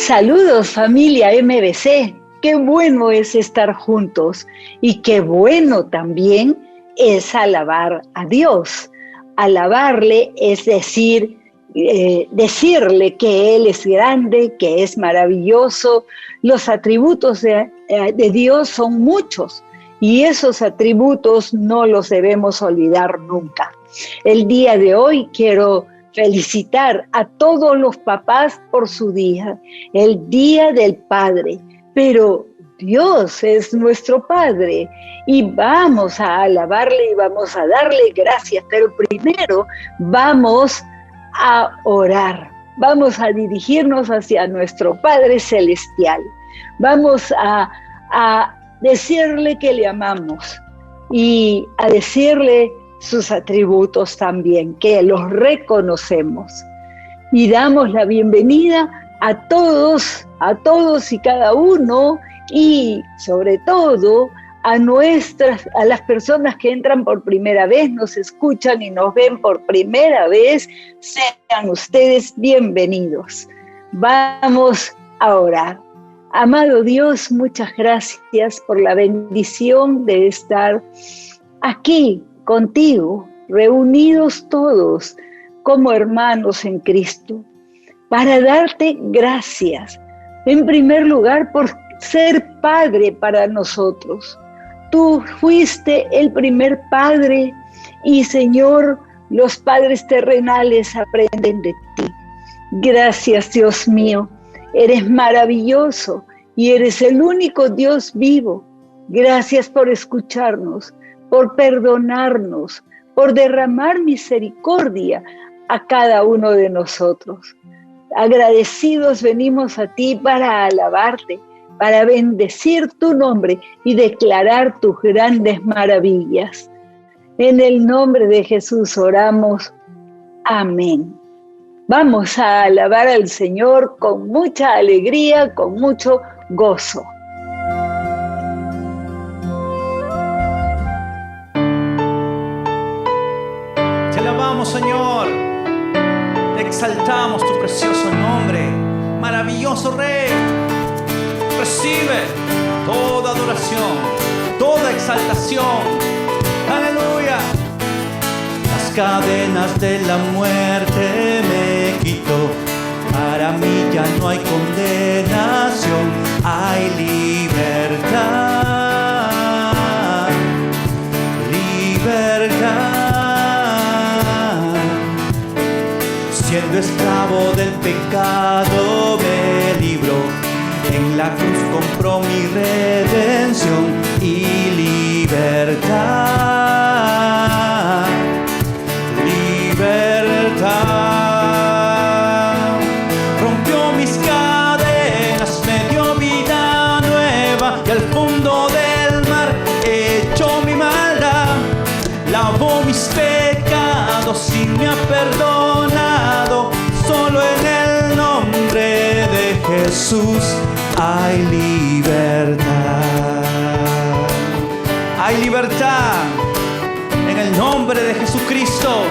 Saludos familia MBC, qué bueno es estar juntos y qué bueno también es alabar a Dios. Alabarle es decir, decirle que Él es grande, que es maravilloso. Los atributos de Dios son muchos y esos atributos no los debemos olvidar nunca. El día de hoy quiero felicitar a todos los papás por su día, el Día del Padre, pero Dios es nuestro Padre y vamos a alabarle y vamos a darle gracias, pero primero vamos a orar, vamos a dirigirnos hacia nuestro Padre Celestial, vamos a decirle que le amamos y a decirle sus atributos también, que los reconocemos. Y damos la bienvenida a todos y cada uno, y sobre todo a las personas que entran por primera vez, nos escuchan y nos ven por primera vez. Sean ustedes bienvenidos. Vamos a orar. Amado Dios, muchas gracias por la bendición de estar aquí contigo, reunidos todos como hermanos en Cristo, para darte gracias, en primer lugar, por ser Padre para nosotros. Tú fuiste el primer Padre y, Señor, los padres terrenales aprenden de ti. Gracias, Dios mío, eres maravilloso y eres el único Dios vivo. Gracias por escucharnos, por perdonarnos, por derramar misericordia a cada uno de nosotros. Agradecidos venimos a ti para alabarte, para bendecir tu nombre y declarar tus grandes maravillas. En el nombre de Jesús oramos. Amén. Vamos a alabar al Señor con mucha alegría, con mucho gozo. Señor, te exaltamos tu precioso nombre, maravilloso Rey. Recibe toda adoración, toda exaltación. Aleluya. Las cadenas de la muerte me quitó. Para mí ya no hay condenación, hay libertad. Libertad. Siendo esclavo del pecado me libró, en la cruz compró mi redención y libertad, libertad. Rompió mis cadenas, me dio vida nueva y al fondo del mar echó mi maldad, lavó mis pecados y me ha perdonado. Solo en el nombre de Jesús hay libertad. Hay libertad en el nombre de Jesucristo.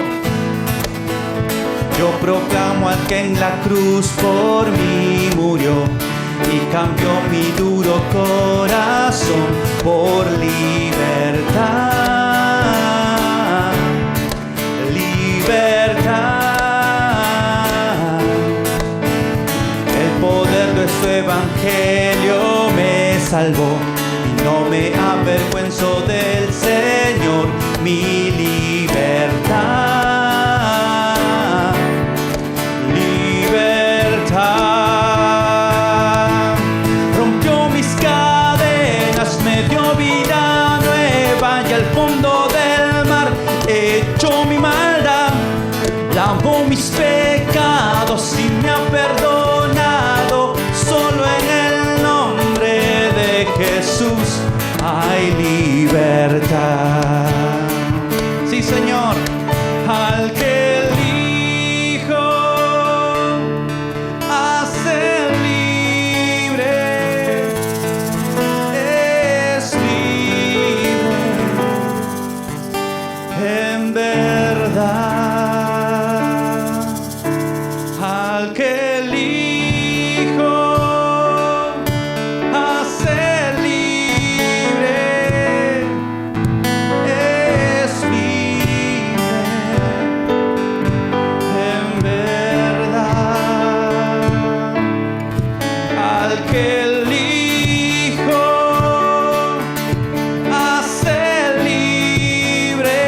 Yo proclamo al que en la cruz por mí murió y cambió mi duro corazón por libertad. Libertad. Su evangelio me salvó y no me avergüenzo del Señor, mi libertad, libertad. Rompió mis cadenas, me dio vida nueva y al fondo del mar echó mi maldad, lavó mis pecados y me ha perdonado. Solo en el nombre de Jesús hay libertad. Sí, Señor, al que elijo hace libre,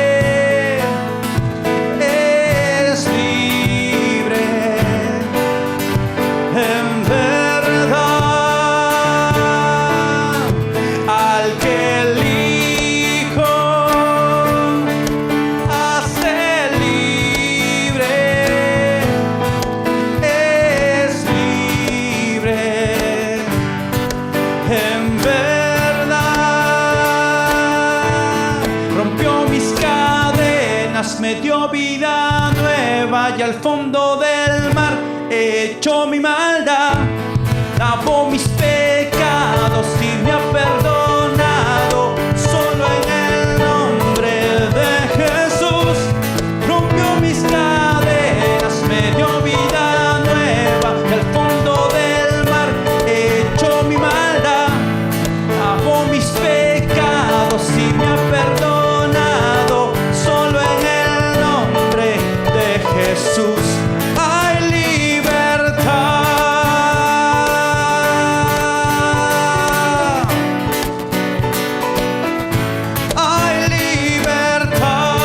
es libre en verdad. Al que elijo hace libre, es libre en verdad. Rompió mis cadenas, me dio vida nueva, y al fondo del mar echó mi maldad. Lavó mis pecados y me ha perdonado. Solo en el nombre de Jesús rompió mis cadenas, me dio vida nueva, y al fondo del mar echó mi maldad. Lavó mis pecados y me ha perdonado. Solo en el nombre de Jesús hay libertad. Hay libertad.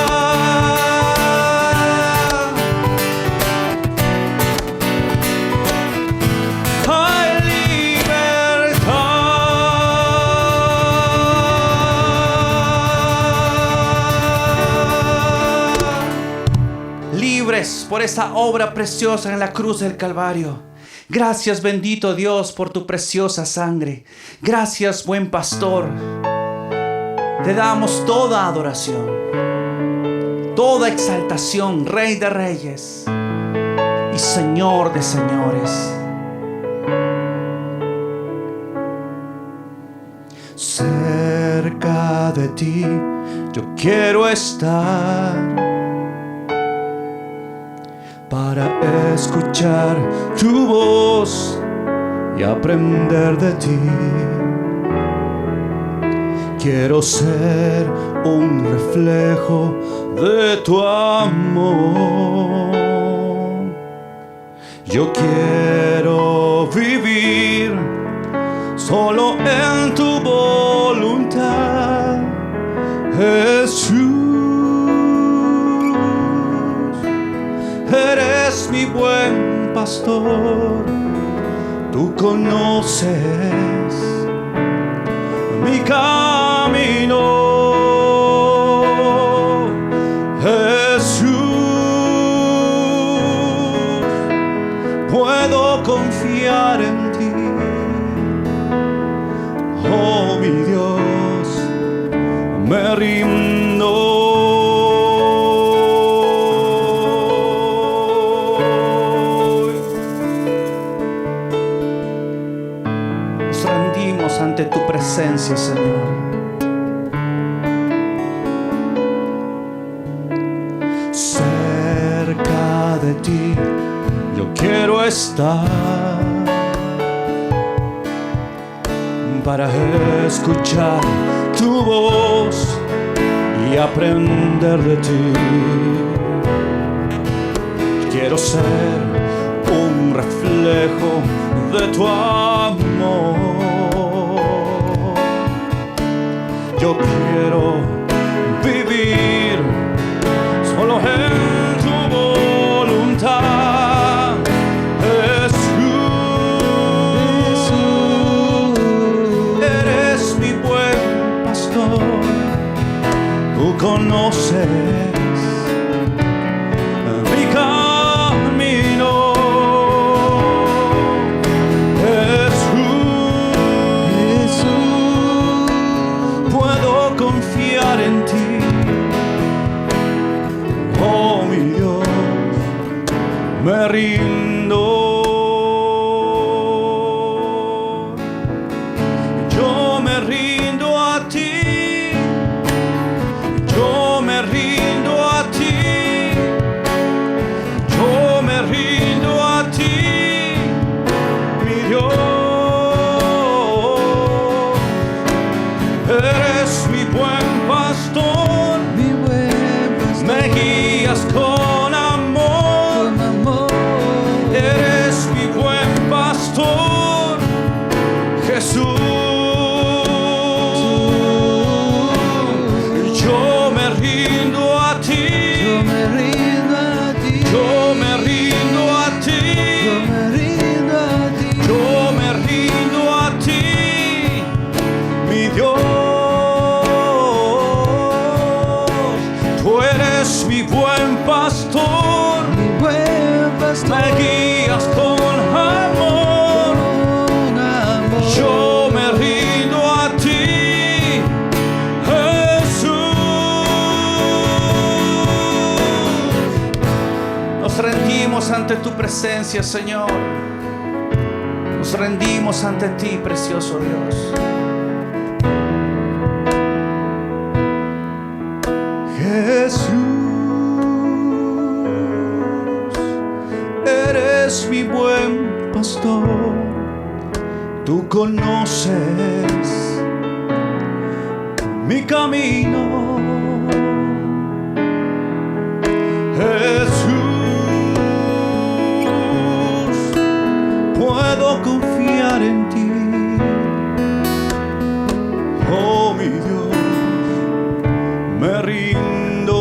Hay libertad. Libres por esa obra preciosa en la cruz del Calvario. Gracias, bendito Dios, por tu preciosa sangre. Gracias, buen pastor. Te damos toda adoración, toda exaltación, Rey de Reyes y Señor de Señores. Cerca de ti yo quiero estar, para escuchar tu voz y aprender de ti. Quiero ser un reflejo de tu amor. Yo quiero vivir solo en tu voluntad, Jesús. Eres mi buen pastor, tú conoces mi camino, Jesús. Puedo confiar en ti, oh mi Dios, me rindo. Nos rendimos ante tu presencia, Señor. Cerca de ti yo quiero estar, para escuchar tu voz y aprender de ti. Quiero ser un reflejo de tu amor. Yo quiero vivir solo en tu voluntad, Jesús. Eres mi buen pastor, tú conoces mi camino, Jesús. Puedo confiar en ti, oh mi Dios, me rindo. Yo me rindo a ti, yo me rindo a ti, yo me rindo a ti, mi Dios. Eres mi buen pastor, me guías con amor, presencia, Señor. Nos rendimos ante ti, precioso Dios. Jesús, eres mi buen pastor. Tú conoces mi camino. Jesús, puedo confiar en ti. Oh, mi Dios, me rindo.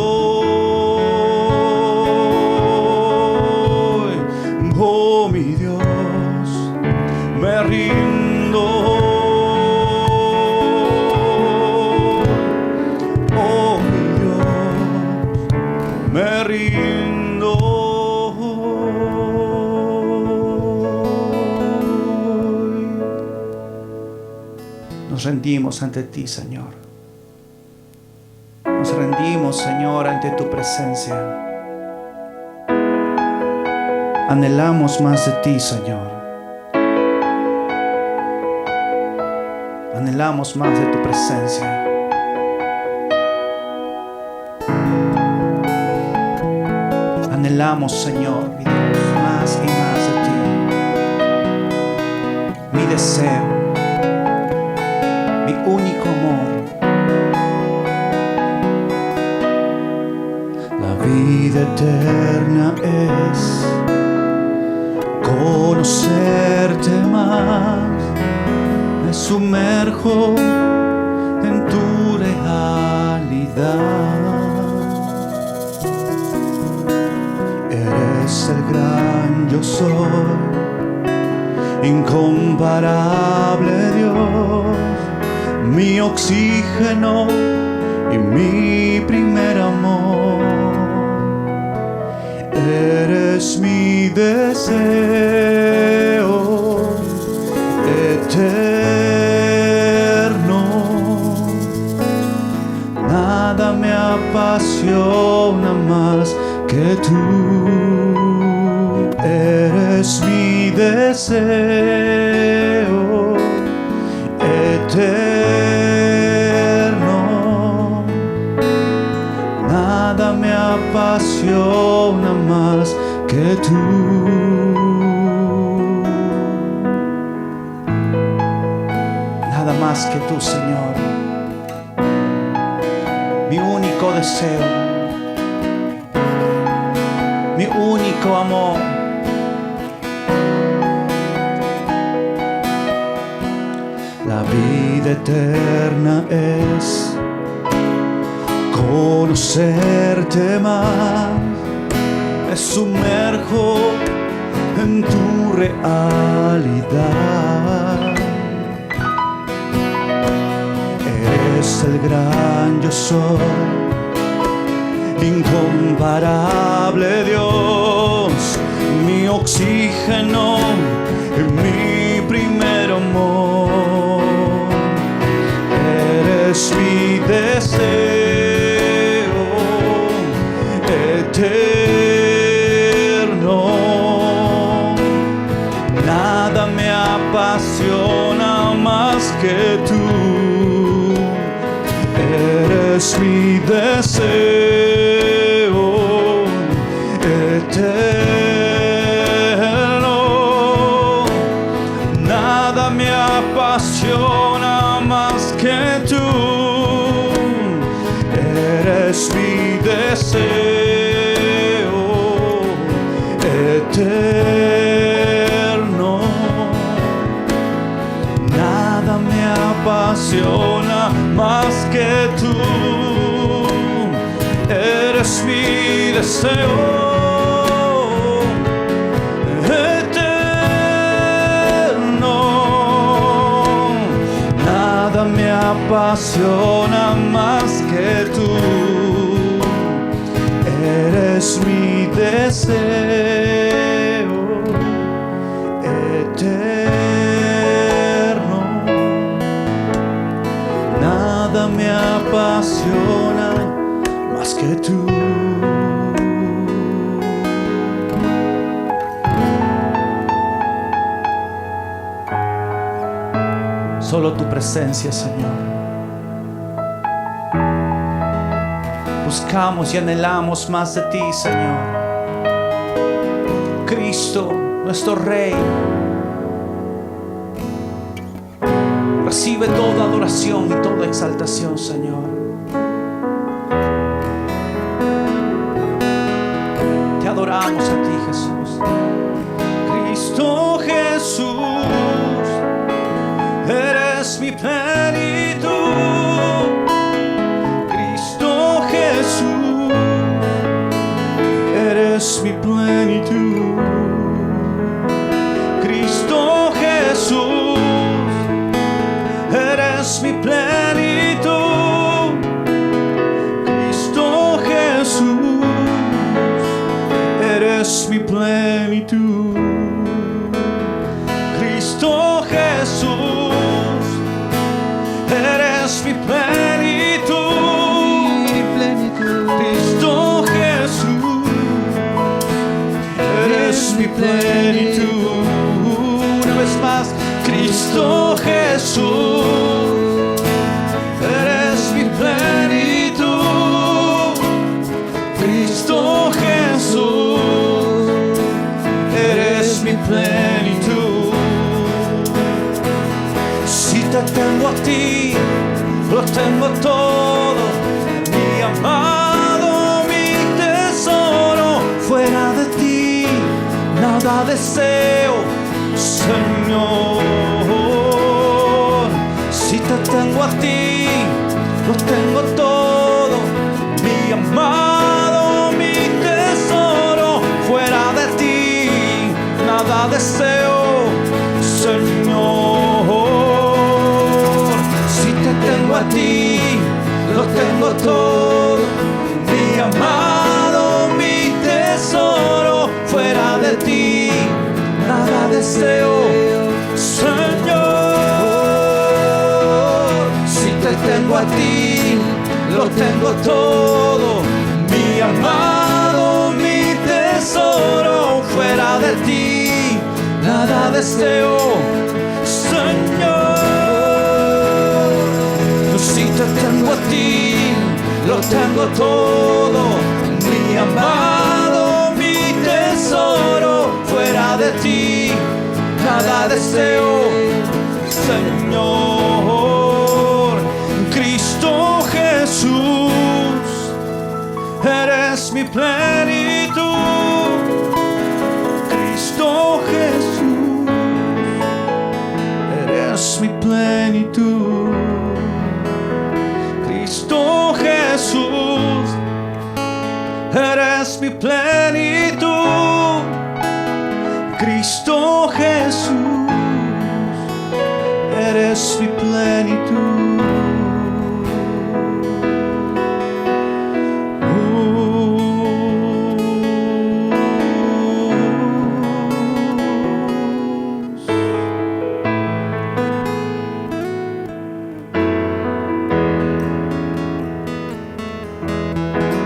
Oh, mi Dios, me rindo. Oh, mi Dios, me rindo. Nos rendimos ante ti, Señor. Nos rendimos, Señor, ante tu presencia. Anhelamos más de ti, Señor. Anhelamos más de tu presencia. Anhelamos, Señor, mi Dios, más y más de ti. Mi deseo, mi único amor. La vida eterna es conocerte más. Me sumerjo en tu realidad. Eres el gran yo soy, incomparable Dios, mi oxígeno y mi primer amor. Eres mi deseo eterno. Nada me apasiona más que tú. Eres mi deseo eterno. Nada me apasiona más que tú. Nada más que tú, Señor. Mi único deseo, mi único amor. La vida eterna es conocerte más. Me sumerjo en tu realidad. Eres el gran yo soy, incomparable Dios, mi oxígeno y mi primer amor. Eres mi deseo eterno. Nada me apasiona más que tú. Eres mi deseo eterno. Nada me apasiona más que tú. Eres mi deseo eterno. Nada me apasiona más que tú. Eres mi deseo eterno. Nada me apasiona más que tú. Eres mi deseo eterno. Nada me apasiona más que tú. Solo tu presencia, Señor. Buscamos y anhelamos más de ti, Señor. Cristo, nuestro Rey. Recibe toda adoración y toda exaltación, Señor. Te adoramos a ti, Jesús. Cristo Jesús, eres mi plenitud. Cristo Jesús, eres mi plenitud. Cristo Jesús, eres mi plenitud. Cristo Jesús, eres mi plenitud. Cristo Jesús, eres mi plenitud. Cristo Jesús, eres mi plenitud. Una vez más, Cristo Jesús, eres mi plenitud. Cristo Jesús, eres mi plenitud. Si te tengo a ti, lo tengo todo, mi amado, mi tesoro. Fuera de ti, nada deseo, Señor. Si te tengo a ti, lo tengo todo, mi amado, mi tesoro. Fuera de ti, nada deseo, Señor. Si te tengo a ti, lo tengo todo, mi amado, mi tesoro. Fuera de ti, nada deseo, Señor. Si te tengo a ti, lo tengo todo, mi amado, mi tesoro. Fuera de ti, nada deseo, Señor. Si te tengo a ti, lo tengo todo, mi amado, mi tesoro. Fuera de ti, nada deseo, Señor. Cristo Jesús, eres mi plenitud. Cristo Jesús, eres mi plenitud. Cristo Jesús, eres mi plenitud. Cristo Jesús, eres mi plenitud.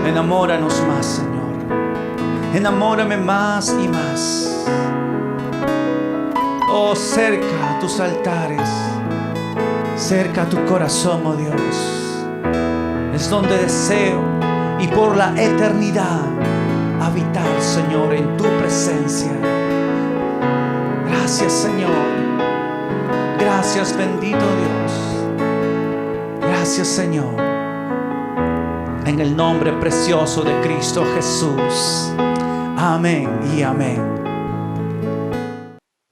Enamóranos más, Señor. Enamórame más y más. Oh, cerca a tus altares, cerca a tu corazón, oh Dios. Es donde deseo y por la eternidad habitar, Señor, en tu presencia. Gracias, Señor. Gracias, bendito Dios. Gracias, Señor. En el nombre precioso de Cristo Jesús. Amén y amén.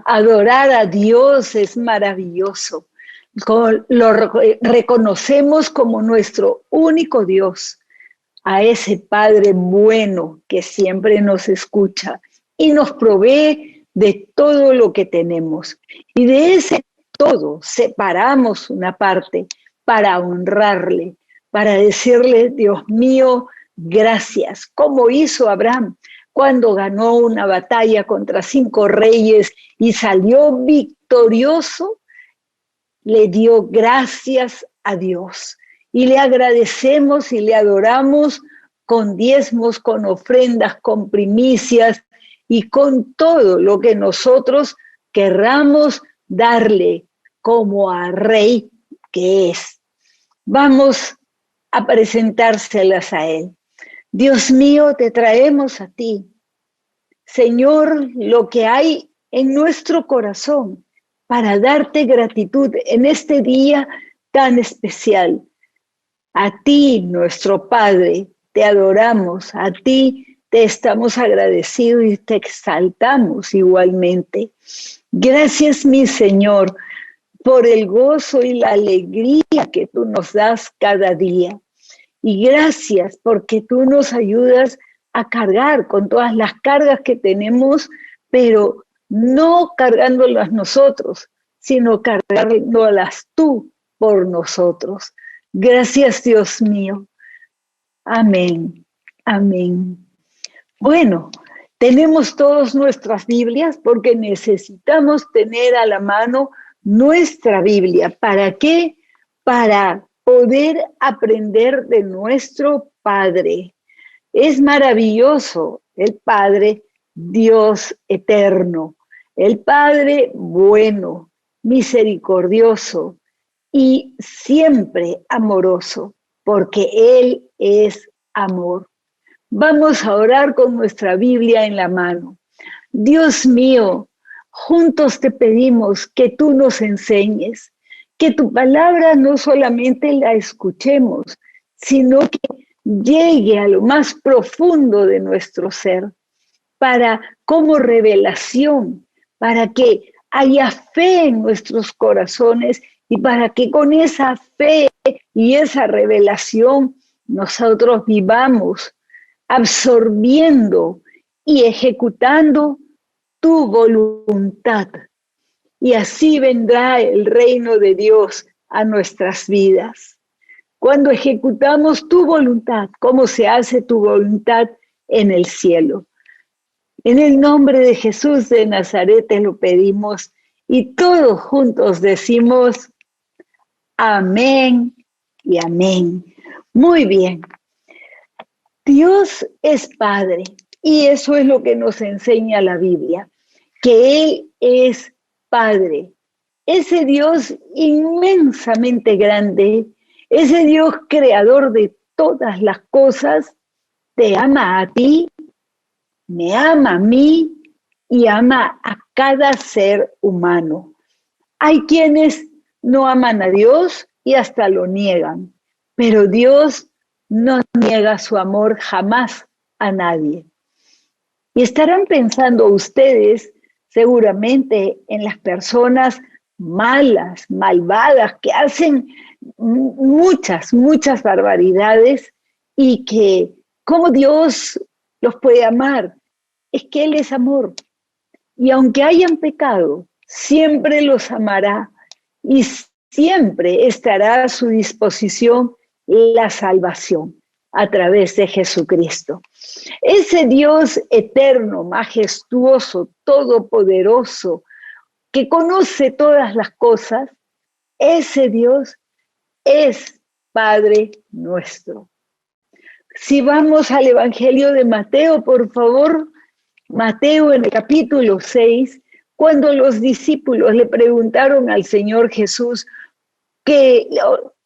Adorar a Dios es maravilloso. Lo reconocemos como nuestro único Dios, a ese Padre bueno que siempre nos escucha y nos provee de todo lo que tenemos. Y de ese todo separamos una parte para honrarle, para decirle, Dios mío, gracias, como hizo Abraham cuando ganó una batalla contra 5 reyes y salió victorioso. Le dio gracias a Dios y le agradecemos y le adoramos con diezmos, con ofrendas, con primicias y con todo lo que nosotros querramos darle como a Rey que es. Vamos a presentárselas a Él. Dios mío, te traemos a ti, Señor, lo que hay en nuestro corazón para darte gratitud en este día tan especial. A ti, nuestro Padre, te adoramos, a ti te estamos agradecidos y te exaltamos igualmente. Gracias, mi Señor, por el gozo y la alegría que tú nos das cada día. Y gracias porque tú nos ayudas a cargar con todas las cargas que tenemos, pero no cargándolas nosotros, sino cargándolas tú por nosotros. Gracias, Dios mío. Amén. Amén. Bueno, tenemos todas nuestras Biblias porque necesitamos tener a la mano nuestra Biblia. ¿Para qué? Para poder aprender de nuestro Padre. Es maravilloso el Padre, Dios eterno, el Padre bueno, misericordioso y siempre amoroso, porque Él es amor. Vamos a orar con nuestra Biblia en la mano. Dios mío, juntos te pedimos que tú nos enseñes, que tu palabra no solamente la escuchemos, sino que llegue a lo más profundo de nuestro ser, para como revelación, para que haya fe en nuestros corazones y para que con esa fe y esa revelación nosotros vivamos absorbiendo y ejecutando tu voluntad. Y así vendrá el reino de Dios a nuestras vidas. Cuando ejecutamos tu voluntad, ¿cómo se hace tu voluntad en el cielo? En el nombre de Jesús de Nazaret te lo pedimos y todos juntos decimos amén y amén. Muy bien. Dios es Padre y eso es lo que nos enseña la Biblia, que Él es Padre. Ese Dios inmensamente grande, ese Dios creador de todas las cosas, te ama a ti, me ama a mí y ama a cada ser humano. Hay quienes no aman a Dios y hasta lo niegan, pero Dios no niega su amor jamás a nadie. Y estarán pensando ustedes seguramente en las personas malas, malvadas, que hacen muchas barbaridades y que, ¿cómo Dios los puede amar? Es que Él es amor. Y aunque hayan pecado, siempre los amará y siempre estará a su disposición la salvación a través de Jesucristo. Ese Dios eterno, majestuoso, todopoderoso, que conoce todas las cosas, ese Dios es Padre nuestro. Si vamos al Evangelio de Mateo, por favor, Mateo en el capítulo 6, cuando los discípulos le preguntaron al Señor Jesús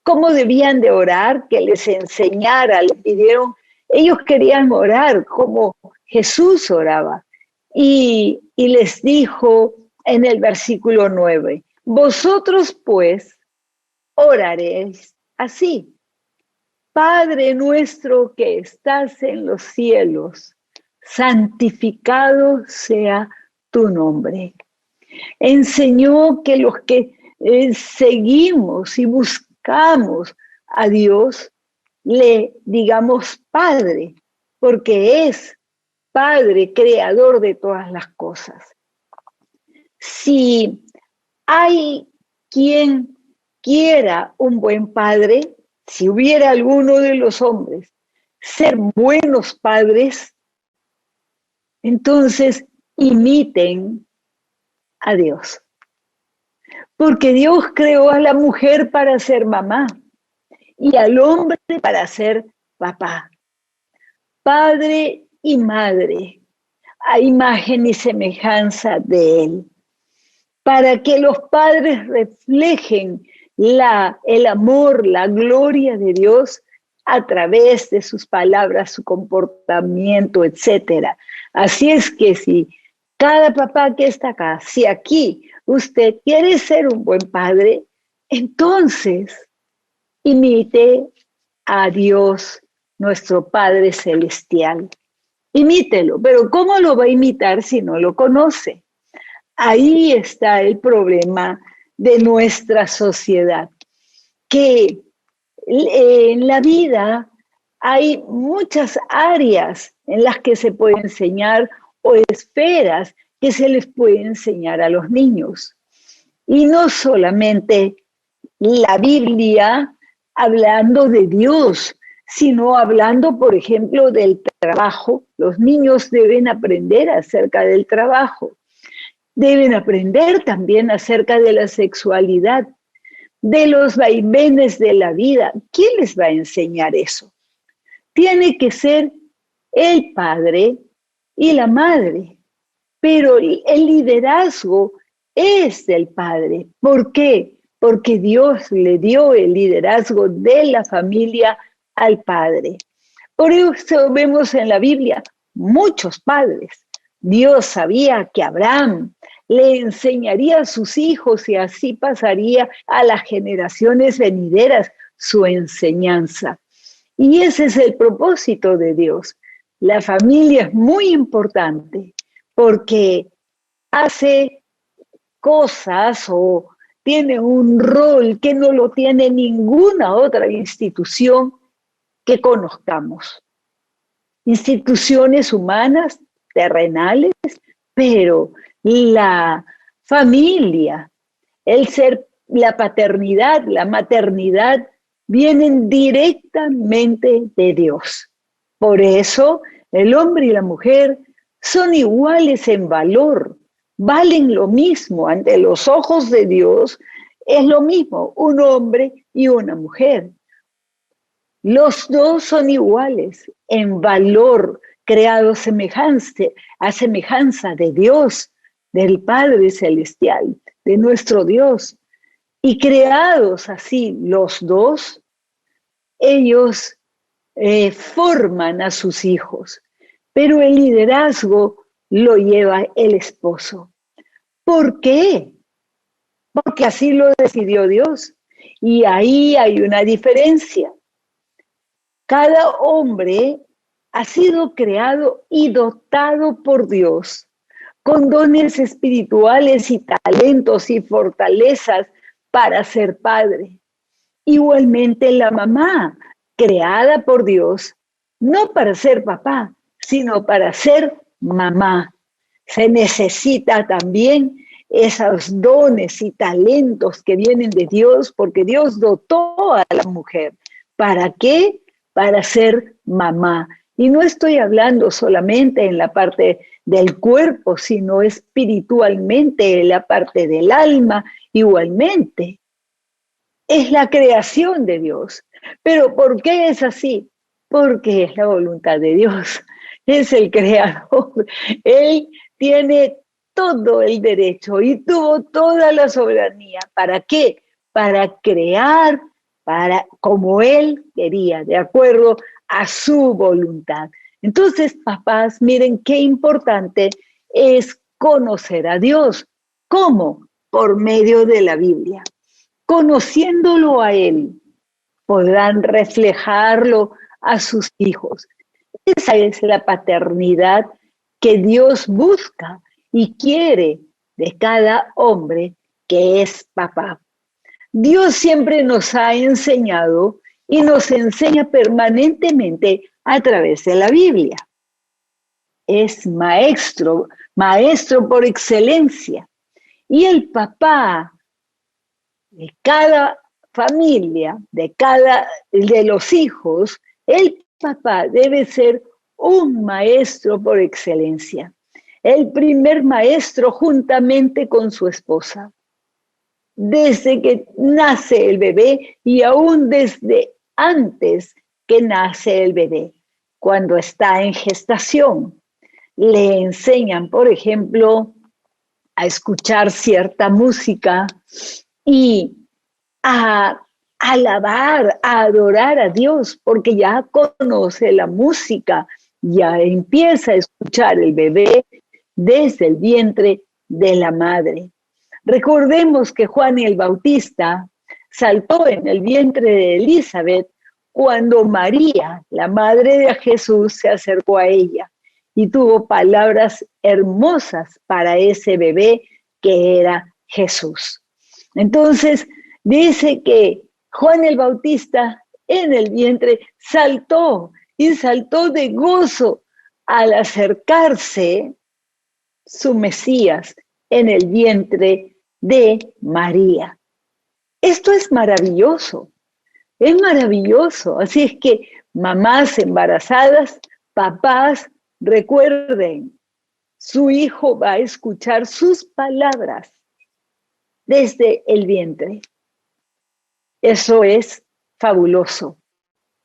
cómo debían de orar, que les enseñara, le pidieron, ellos querían orar como Jesús oraba. Y les dijo en el versículo 9, vosotros pues oraréis así: Padre nuestro que estás en los cielos, santificado sea tu nombre. Enseñó que los que seguimos y buscamos a Dios, le digamos Padre, porque es Padre, creador de todas las cosas. Si hay quien quiera un buen padre, si hubiera alguno de los hombres ser buenos padres, entonces imiten a Dios. Porque Dios creó a la mujer para ser mamá y al hombre para ser papá. Padre y madre, a imagen y semejanza de Él. para que los padres reflejen el amor, la gloria de Dios a través de sus palabras, su comportamiento, etc. Así es que si cada papá que está acá, si aquí usted quiere ser un buen padre, entonces imite a Dios, nuestro Padre Celestial. Imítelo, pero ¿cómo lo va a imitar si no lo conoce? Ahí está el problema de nuestra sociedad, que en la vida hay muchas áreas en las que se puede enseñar o esferas que se les puede enseñar a los niños. Y no solamente la Biblia hablando de Dios, sino hablando, por ejemplo, del trabajo. Los niños deben aprender acerca del trabajo. Deben aprender también acerca de la sexualidad, de los vaivenes de la vida. ¿Quién les va a enseñar eso? Tiene que ser el padre y la madre, pero el liderazgo es del padre. ¿Por qué? Porque Dios le dio el liderazgo de la familia al padre. Por eso vemos en la Biblia muchos padres. Dios sabía que Abraham le enseñaría a sus hijos y así pasaría a las generaciones venideras su enseñanza. Y ese es el propósito de Dios. La familia es muy importante porque hace cosas o tiene un rol que no lo tiene ninguna otra institución que conozcamos. Instituciones humanas, terrenales, pero la familia, el ser, la paternidad, la maternidad, vienen directamente de Dios. Por eso el hombre y la mujer son iguales en valor, valen lo mismo ante los ojos de Dios, es lo mismo un hombre y una mujer. Los dos son iguales en valor, creados a semejanza de Dios, del Padre Celestial, de nuestro Dios. Y creados así los dos, ellos forman a sus hijos, pero el liderazgo lo lleva el esposo. ¿Por qué? Porque así lo decidió Dios. Y ahí hay una diferencia. Cada hombre ha sido creado y dotado por Dios con dones espirituales y talentos y fortalezas para ser padre. Igualmente la mamá, creada por Dios, no para ser papá, sino para ser mamá. Se necesita también esos dones y talentos que vienen de Dios, porque Dios dotó a la mujer. ¿Para qué? Para ser mamá. Y no estoy hablando solamente en la parte del cuerpo, sino espiritualmente, en la parte del alma, igualmente. Es la creación de Dios. ¿Pero por qué es así? Porque es la voluntad de Dios. Es el creador. Él tiene todo el derecho y tuvo toda la soberanía. ¿Para qué? Para crear, como Él quería, de acuerdo a su voluntad. Entonces, papás, miren qué importante es conocer a Dios. ¿Cómo? Por medio de la Biblia. Conociéndolo a Él, podrán reflejarlo a sus hijos. Esa es la paternidad que Dios busca y quiere de cada hombre que es papá. Dios siempre nos ha enseñado y nos enseña permanentemente a través de la Biblia. Es maestro por excelencia. Y el papá de cada familia, de los hijos, el papá debe ser un maestro por excelencia. El primer maestro juntamente con su esposa. Desde que nace el bebé y aún desde antes que nace el bebé, cuando está en gestación. Le enseñan, por ejemplo, a escuchar cierta música y a alabar, a adorar a Dios, porque ya conoce la música, ya empieza a escuchar el bebé desde el vientre de la madre. Recordemos que Juan el Bautista saltó en el vientre de Elizabeth cuando María, la madre de Jesús, se acercó a ella y tuvo palabras hermosas para ese bebé que era Jesús. Entonces, dice que Juan el Bautista en el vientre saltó y saltó de gozo al acercarse su Mesías en el vientre de María. Esto es maravilloso. Es maravilloso. Así es que mamás embarazadas, papás, recuerden, su hijo va a escuchar sus palabras desde el vientre. Eso es fabuloso.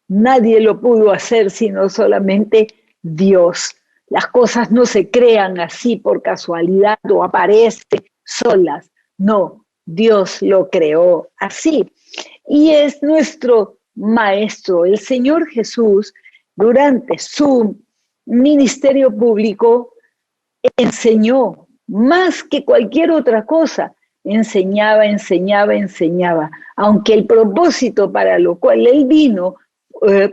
Nadie lo pudo hacer sino solamente Dios. Las cosas no se crean así por casualidad o aparecen solas. No, Dios lo creó así. Y es nuestro maestro, el Señor Jesús, durante su ministerio público, enseñó más que cualquier otra cosa. Enseñaba, aunque el propósito para lo cual él vino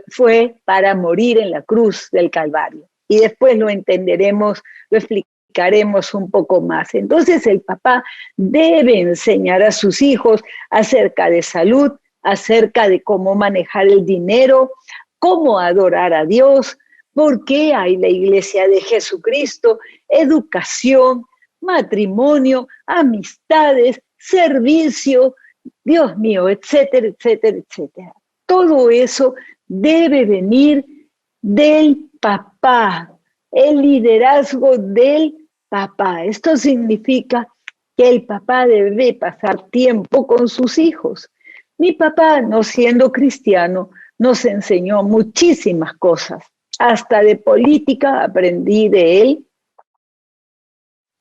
fue para morir en la cruz del Calvario. Y después lo entenderemos, lo explicaremos un poco más. Entonces el papá debe enseñar a sus hijos acerca de salud, acerca de cómo manejar el dinero, cómo adorar a Dios, por qué hay la Iglesia de Jesucristo, educación, matrimonio, amistades, servicio, Dios mío, etcétera, etcétera, etcétera. Todo eso debe venir del papá, el liderazgo del papá. Esto significa que el papá debe pasar tiempo con sus hijos. Mi papá, no siendo cristiano, nos enseñó muchísimas cosas. Hasta de política aprendí de él.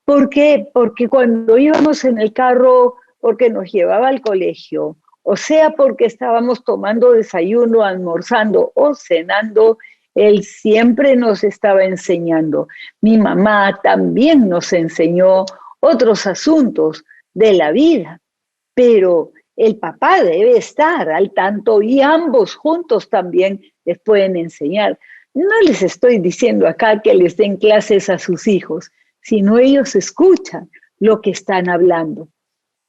¿Por qué? Porque cuando íbamos en el carro, porque nos llevaba al colegio, o sea, porque estábamos tomando desayuno, almorzando o cenando, él siempre nos estaba enseñando. Mi mamá también nos enseñó otros asuntos de la vida, pero el papá debe estar al tanto y ambos juntos también les pueden enseñar. No les estoy diciendo acá que les den clases a sus hijos, sino ellos escuchan lo que están hablando.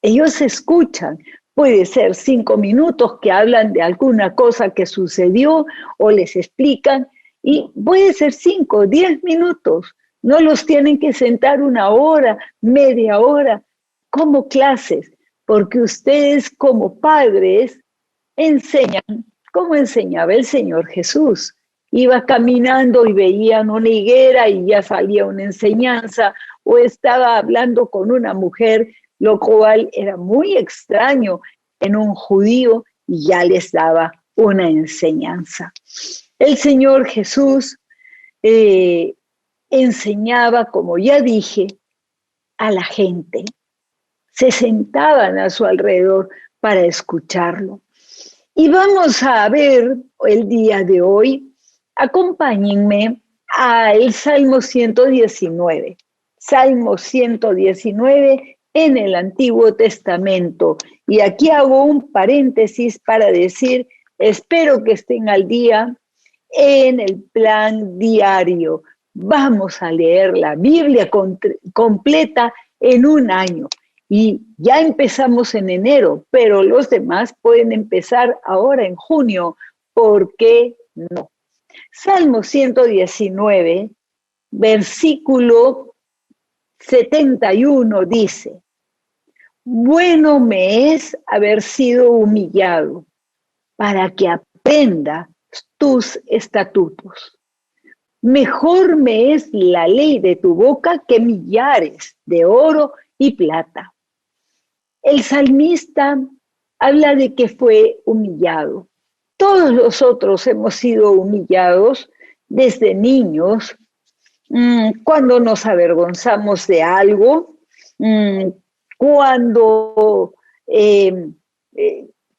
Ellos escuchan, puede ser 5 minutos que hablan de alguna cosa que sucedió o les explican, y puede ser 5, 10 minutos. No los tienen que sentar 1 hora, media hora, como clases, porque ustedes como padres enseñan como enseñaba el Señor Jesús. Iba caminando y veían una higuera y ya salía una enseñanza, o estaba hablando con una mujer, lo cual era muy extraño en un judío, y ya les daba una enseñanza. El Señor Jesús enseñaba, como ya dije, a la gente. Se sentaban a su alrededor para escucharlo. Y vamos a ver el día de hoy, acompáñenme al Salmo 119. Salmo 119 en el Antiguo Testamento. Y aquí hago un paréntesis para decir, espero que estén al día en el plan diario. Vamos a leer la Biblia completa en un año. Y ya empezamos en enero, pero los demás pueden empezar ahora en junio. ¿Por qué no? Salmo 119, versículo 71 dice: bueno me es haber sido humillado para que aprenda tus estatutos. Mejor me es la ley de tu boca que millares de oro y plata. El salmista habla de que fue humillado. Todos nosotros hemos sido humillados desde niños, cuando nos avergonzamos de algo, cuando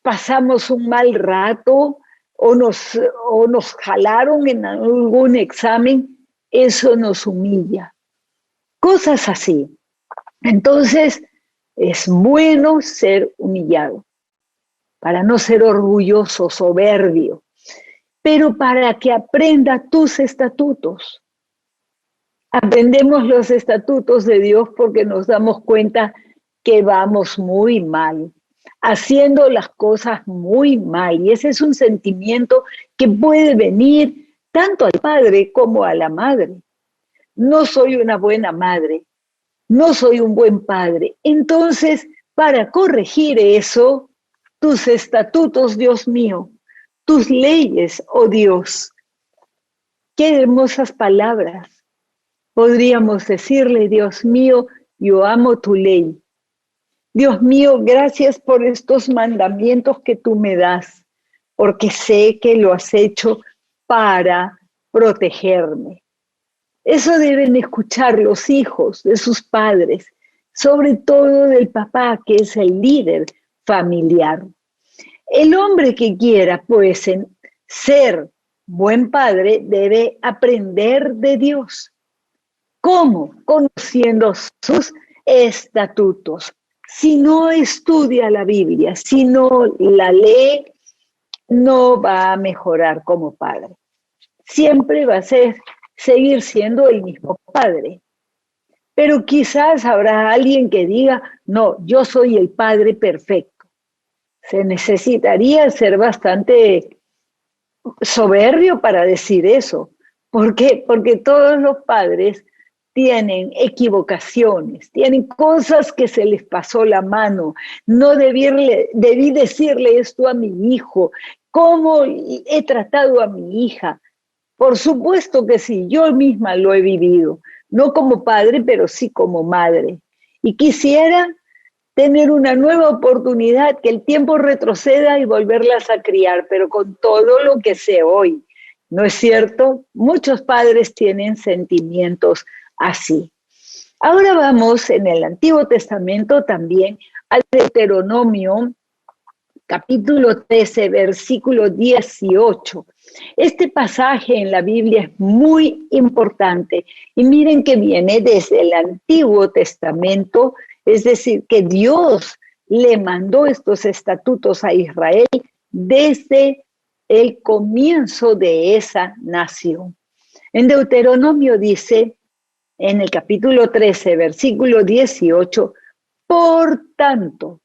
pasamos un mal rato o nos jalaron en algún examen, eso nos humilla. Cosas así. Entonces, es bueno ser humillado, para no ser orgulloso, soberbio, pero para que aprenda tus estatutos. Aprendemos los estatutos de Dios porque nos damos cuenta que vamos muy mal, haciendo las cosas muy mal. Y ese es un sentimiento que puede venir tanto al padre como a la madre. No soy una buena madre, no soy un buen padre. Entonces, para corregir eso, tus estatutos, Dios mío, tus leyes, oh Dios. Qué hermosas palabras. Podríamos decirle, Dios mío, yo amo tu ley. Dios mío, gracias por estos mandamientos que tú me das, porque sé que lo has hecho para protegerme. Eso deben escuchar los hijos de sus padres, sobre todo del papá, que es el líder familiar. El hombre que quiera, pues, ser buen padre, debe aprender de Dios. ¿Cómo? Conociendo sus estatutos. Si no estudia la Biblia, si no la lee, no va a mejorar como padre. Siempre va a seguir siendo el mismo padre. Pero quizás habrá alguien que diga, no, yo soy el padre perfecto. Se necesitaría ser bastante soberbio para decir eso. ¿Por qué? Porque todos los padres tienen equivocaciones, tienen cosas que se les pasó la mano. No debí decirle esto a mi hijo. ¿Cómo he tratado a mi hija? Por supuesto que sí, yo misma lo he vivido. No como padre, pero sí como madre. Y quisiera tener una nueva oportunidad, que el tiempo retroceda y volverlas a criar, pero con todo lo que sé hoy. ¿No es cierto? Muchos padres tienen sentimientos así. Ahora vamos en el Antiguo Testamento también al Deuteronomio, capítulo 13, versículo 18. Este pasaje en la Biblia es muy importante y miren que viene desde el Antiguo Testamento, es decir, que Dios le mandó estos estatutos a Israel desde el comienzo de esa nación. En Deuteronomio dice, en el capítulo 13, versículo 18, por tanto.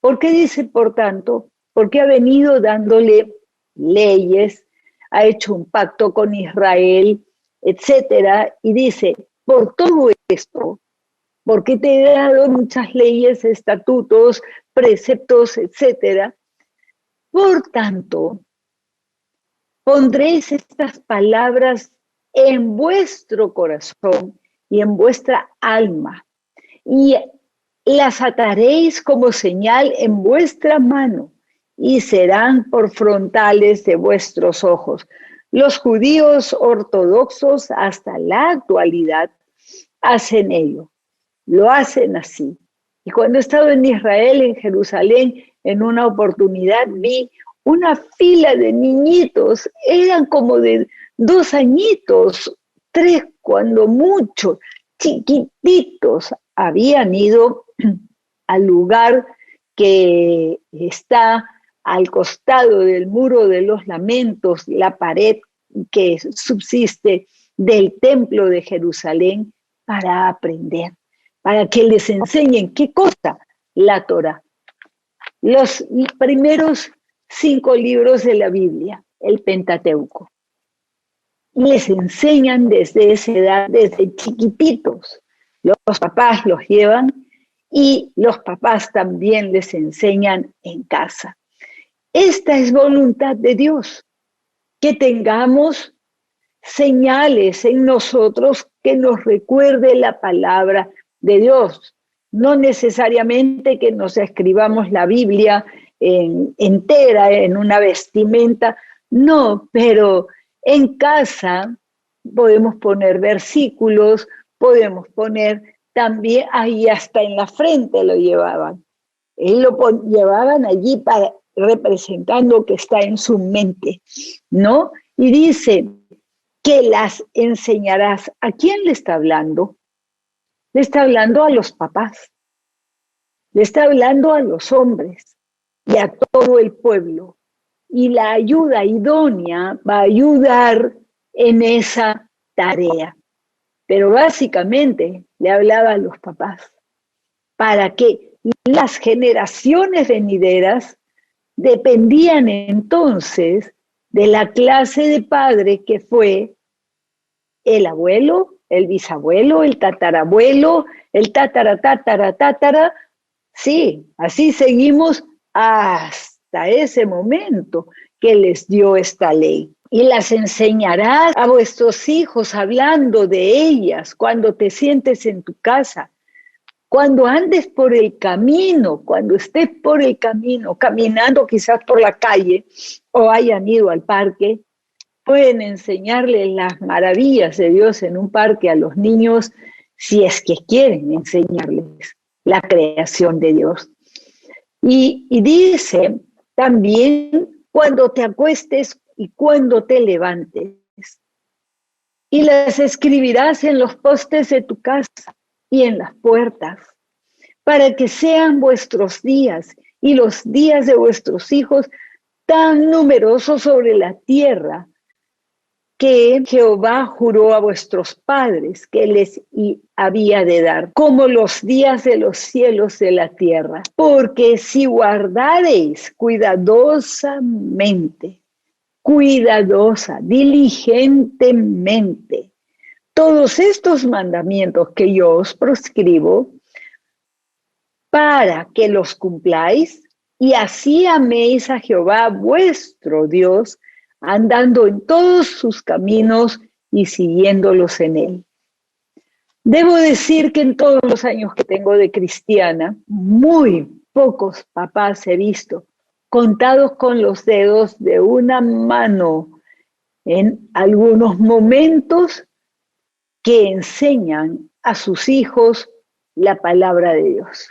¿Por qué dice por tanto? Porque ha venido dándole leyes, ha hecho un pacto con Israel, etcétera, y dice, por todo esto, porque te he dado muchas leyes, estatutos, preceptos, etcétera, por tanto, pondréis estas palabras en vuestro corazón y en vuestra alma, y las ataréis como señal en vuestra mano, y serán por frontales de vuestros ojos. Los judíos ortodoxos hasta la actualidad hacen ello, lo hacen así. Y cuando he estado en Israel, en Jerusalén, en una oportunidad vi una fila de niñitos, eran como de 2 añitos, 3 cuando mucho, chiquititos, habían ido al lugar que está al costado del Muro de los Lamentos, la pared que subsiste del Templo de Jerusalén, para aprender, para que les enseñen qué cosa, la Torá. Los primeros 5 libros de la Biblia, el Pentateuco. Les enseñan desde esa edad, desde chiquititos. Los papás los llevan y los papás también les enseñan en casa. Esta es voluntad de Dios, que tengamos señales en nosotros que nos recuerde la palabra de Dios. No necesariamente que nos escribamos la Biblia entera en una vestimenta, no, pero en casa podemos poner versículos, podemos poner también, ahí hasta en la frente lo llevaban. Él lo llevaban allí para, representando que está en su mente, ¿no? Y dice que las enseñarás. ¿A quién le está hablando? Le está hablando a los papás, le está hablando a los hombres y a todo el pueblo. Y la ayuda idónea va a ayudar en esa tarea. Pero básicamente le hablaba a los papás para que las generaciones venideras dependían entonces de la clase de padre que fue el abuelo, el bisabuelo, el tatarabuelo, el tatara. Sí, así seguimos hasta ese momento que les dio esta ley. Y las enseñarás a vuestros hijos hablando de ellas cuando te sientes en tu casa, cuando andes por el camino, cuando estés por el camino, caminando quizás por la calle o hayan ido al parque, pueden enseñarles las maravillas de Dios en un parque a los niños si es que quieren enseñarles la creación de Dios. Y dice también cuando te acuestes y cuando te levantes. Y las escribirás en los postes de tu casa y en las puertas, para que sean vuestros días y los días de vuestros hijos tan numerosos sobre la tierra que Jehová juró a vuestros padres que les había de dar, como los días de los cielos de la tierra. Porque si guardareis diligentemente, todos estos mandamientos que yo os prescribo, para que los cumpláis, y así améis a Jehová vuestro Dios, andando en todos sus caminos y siguiéndolos en él. Debo decir que en todos los años que tengo de cristiana, muy pocos papás he visto, contados con los dedos de una mano, en algunos momentos, que enseñan a sus hijos la palabra de Dios,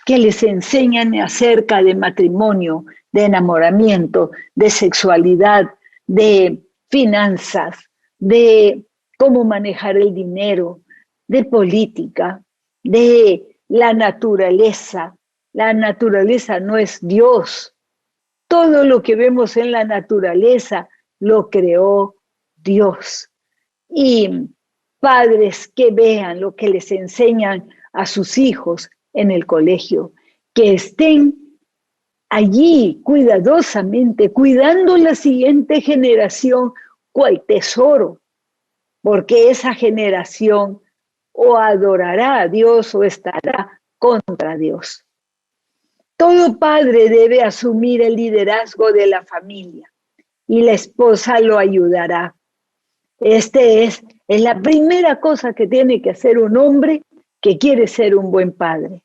que les enseñan acerca de matrimonio, de enamoramiento, de sexualidad, de finanzas, de cómo manejar el dinero, de política, de la naturaleza. La naturaleza no es Dios. Todo lo que vemos en la naturaleza lo creó Dios. Y padres que vean lo que les enseñan a sus hijos en el colegio, que estén allí cuidadosamente, cuidando la siguiente generación cual tesoro, porque esa generación o adorará a Dios o estará contra Dios. Todo padre debe asumir el liderazgo de la familia y la esposa lo ayudará. Es la primera cosa que tiene que hacer un hombre que quiere ser un buen padre.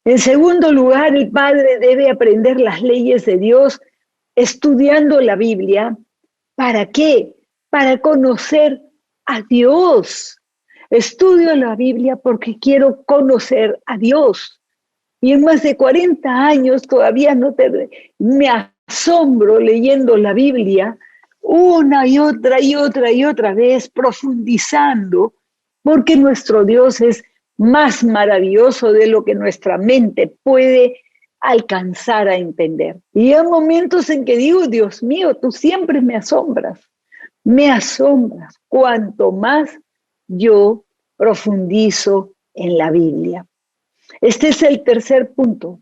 En segundo lugar, el padre debe aprender las leyes de Dios estudiando la Biblia. ¿Para qué? Para conocer a Dios. Estudio la Biblia porque quiero conocer a Dios. Y en más de 40 años todavía me asombro leyendo la Biblia una y otra vez, profundizando, porque nuestro Dios es más maravilloso de lo que nuestra mente puede alcanzar a entender. Y hay momentos en que digo, Dios mío, tú siempre me asombras cuanto más yo profundizo en la Biblia. Este es el tercer punto.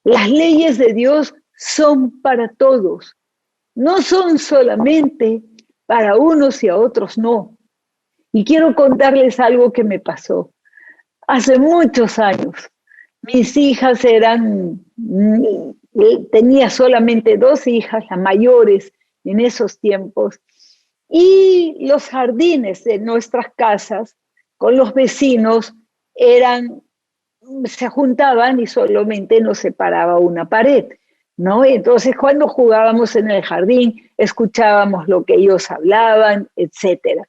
Las leyes de Dios son para todos, no son solamente para unos y a otros no. Y quiero contarles algo que me pasó. Hace muchos años, mis hijas tenía solamente 2 hijas, las mayores en esos tiempos, y los jardines de nuestras casas con los vecinos se juntaban y solamente nos separaba una pared, ¿no? Entonces, cuando jugábamos en el jardín, escuchábamos lo que ellos hablaban, etc.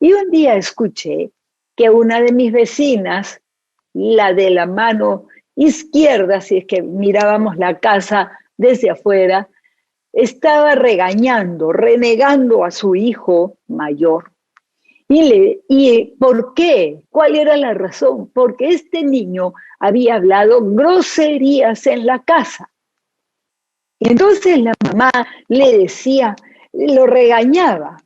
Y un día escuché que una de mis vecinas, la de la mano izquierda, si es que mirábamos la casa desde afuera, estaba regañando, renegando a su hijo mayor. ¿Y por qué? ¿Cuál era la razón? Porque este niño había hablado groserías en la casa. Y entonces la mamá le decía, lo regañaba.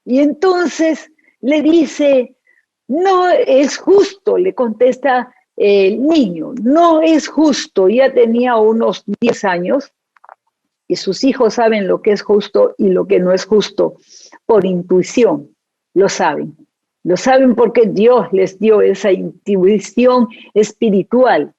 Y entonces le dice, no es justo, le contesta el niño, no es justo. Ya tenía unos 10 años y sus hijos saben lo que es justo y lo que no es justo por intuición. Lo saben porque Dios les dio esa intuición espiritual.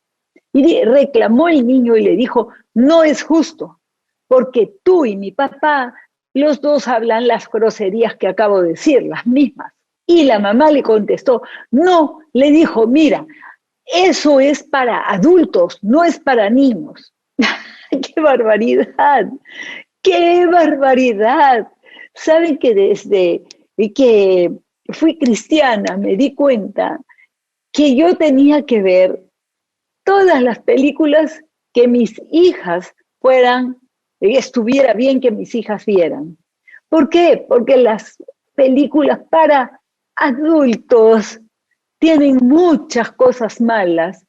Y reclamó el niño y le dijo, no es justo, porque tú y mi papá, los dos hablan las groserías que acabo de decir, las mismas. Y la mamá le contestó, no, le dijo, mira, eso es para adultos, no es para niños. ¡Qué barbaridad! ¡Qué barbaridad! Saben que desde que fui cristiana me di cuenta que yo tenía que ver todas las películas que mis hijas estuviera bien que mis hijas vieran. ¿Por qué? Porque las películas para adultos tienen muchas cosas malas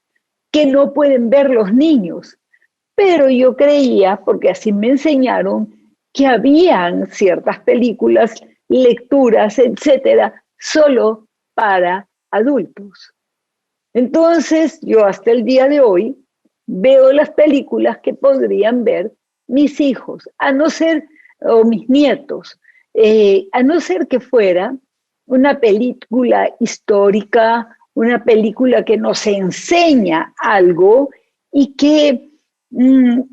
que no pueden ver los niños. Pero yo creía, porque así me enseñaron, que habían ciertas películas, lecturas, etcétera, solo para adultos. Entonces, yo hasta el día de hoy veo las películas que podrían ver mis hijos, o mis nietos, a no ser que fuera una película histórica, una película que nos enseña algo y que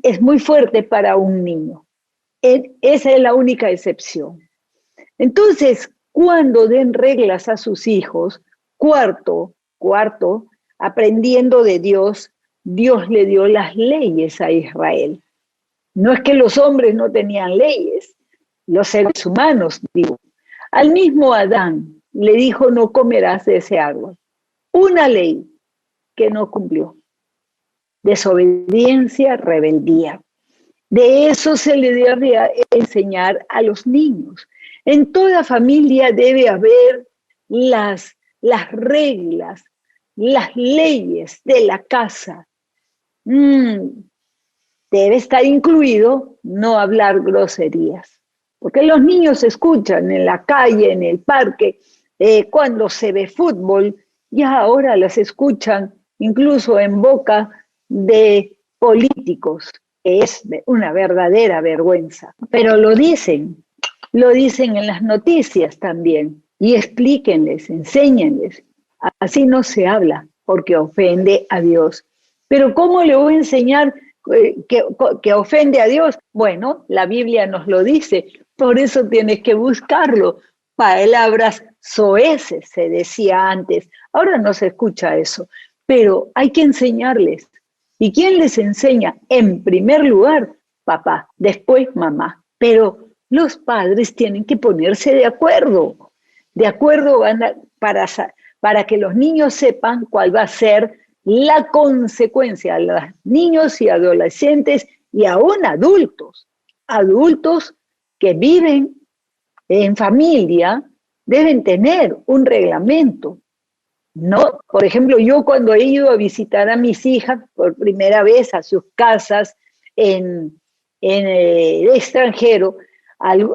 es muy fuerte para un niño. Esa es la única excepción. Entonces, cuando den reglas a sus hijos, cuarto, aprendiendo de Dios, Dios le dio las leyes a Israel. No es que los hombres no tenían leyes, los seres humanos, digo. Al mismo Adán le dijo, no comerás de ese árbol. Una ley que no cumplió. Desobediencia, rebeldía. De eso se le debe enseñar a los niños. En toda familia debe haber las reglas, las leyes de la casa. Debe estar incluido no hablar groserías. Porque los niños escuchan en la calle, en el parque, cuando se ve fútbol, ya ahora las escuchan incluso en boca de políticos, que es una verdadera vergüenza. Pero lo dicen en las noticias también, y explíquenles, enséñenles. Así no se habla, porque ofende a Dios. Pero ¿cómo le voy a enseñar que ofende a Dios? Bueno, la Biblia nos lo dice, por eso tienes que buscarlo. Palabras soeces, se decía antes. Ahora no se escucha eso, pero hay que enseñarles. ¿Y quién les enseña? En primer lugar, papá, después mamá. Pero los padres tienen que ponerse de acuerdo para que los niños sepan cuál va a ser la consecuencia a los niños y adolescentes y aún adultos que viven en familia deben tener un reglamento. No, por ejemplo, yo cuando he ido a visitar a mis hijas por primera vez a sus casas en el extranjero,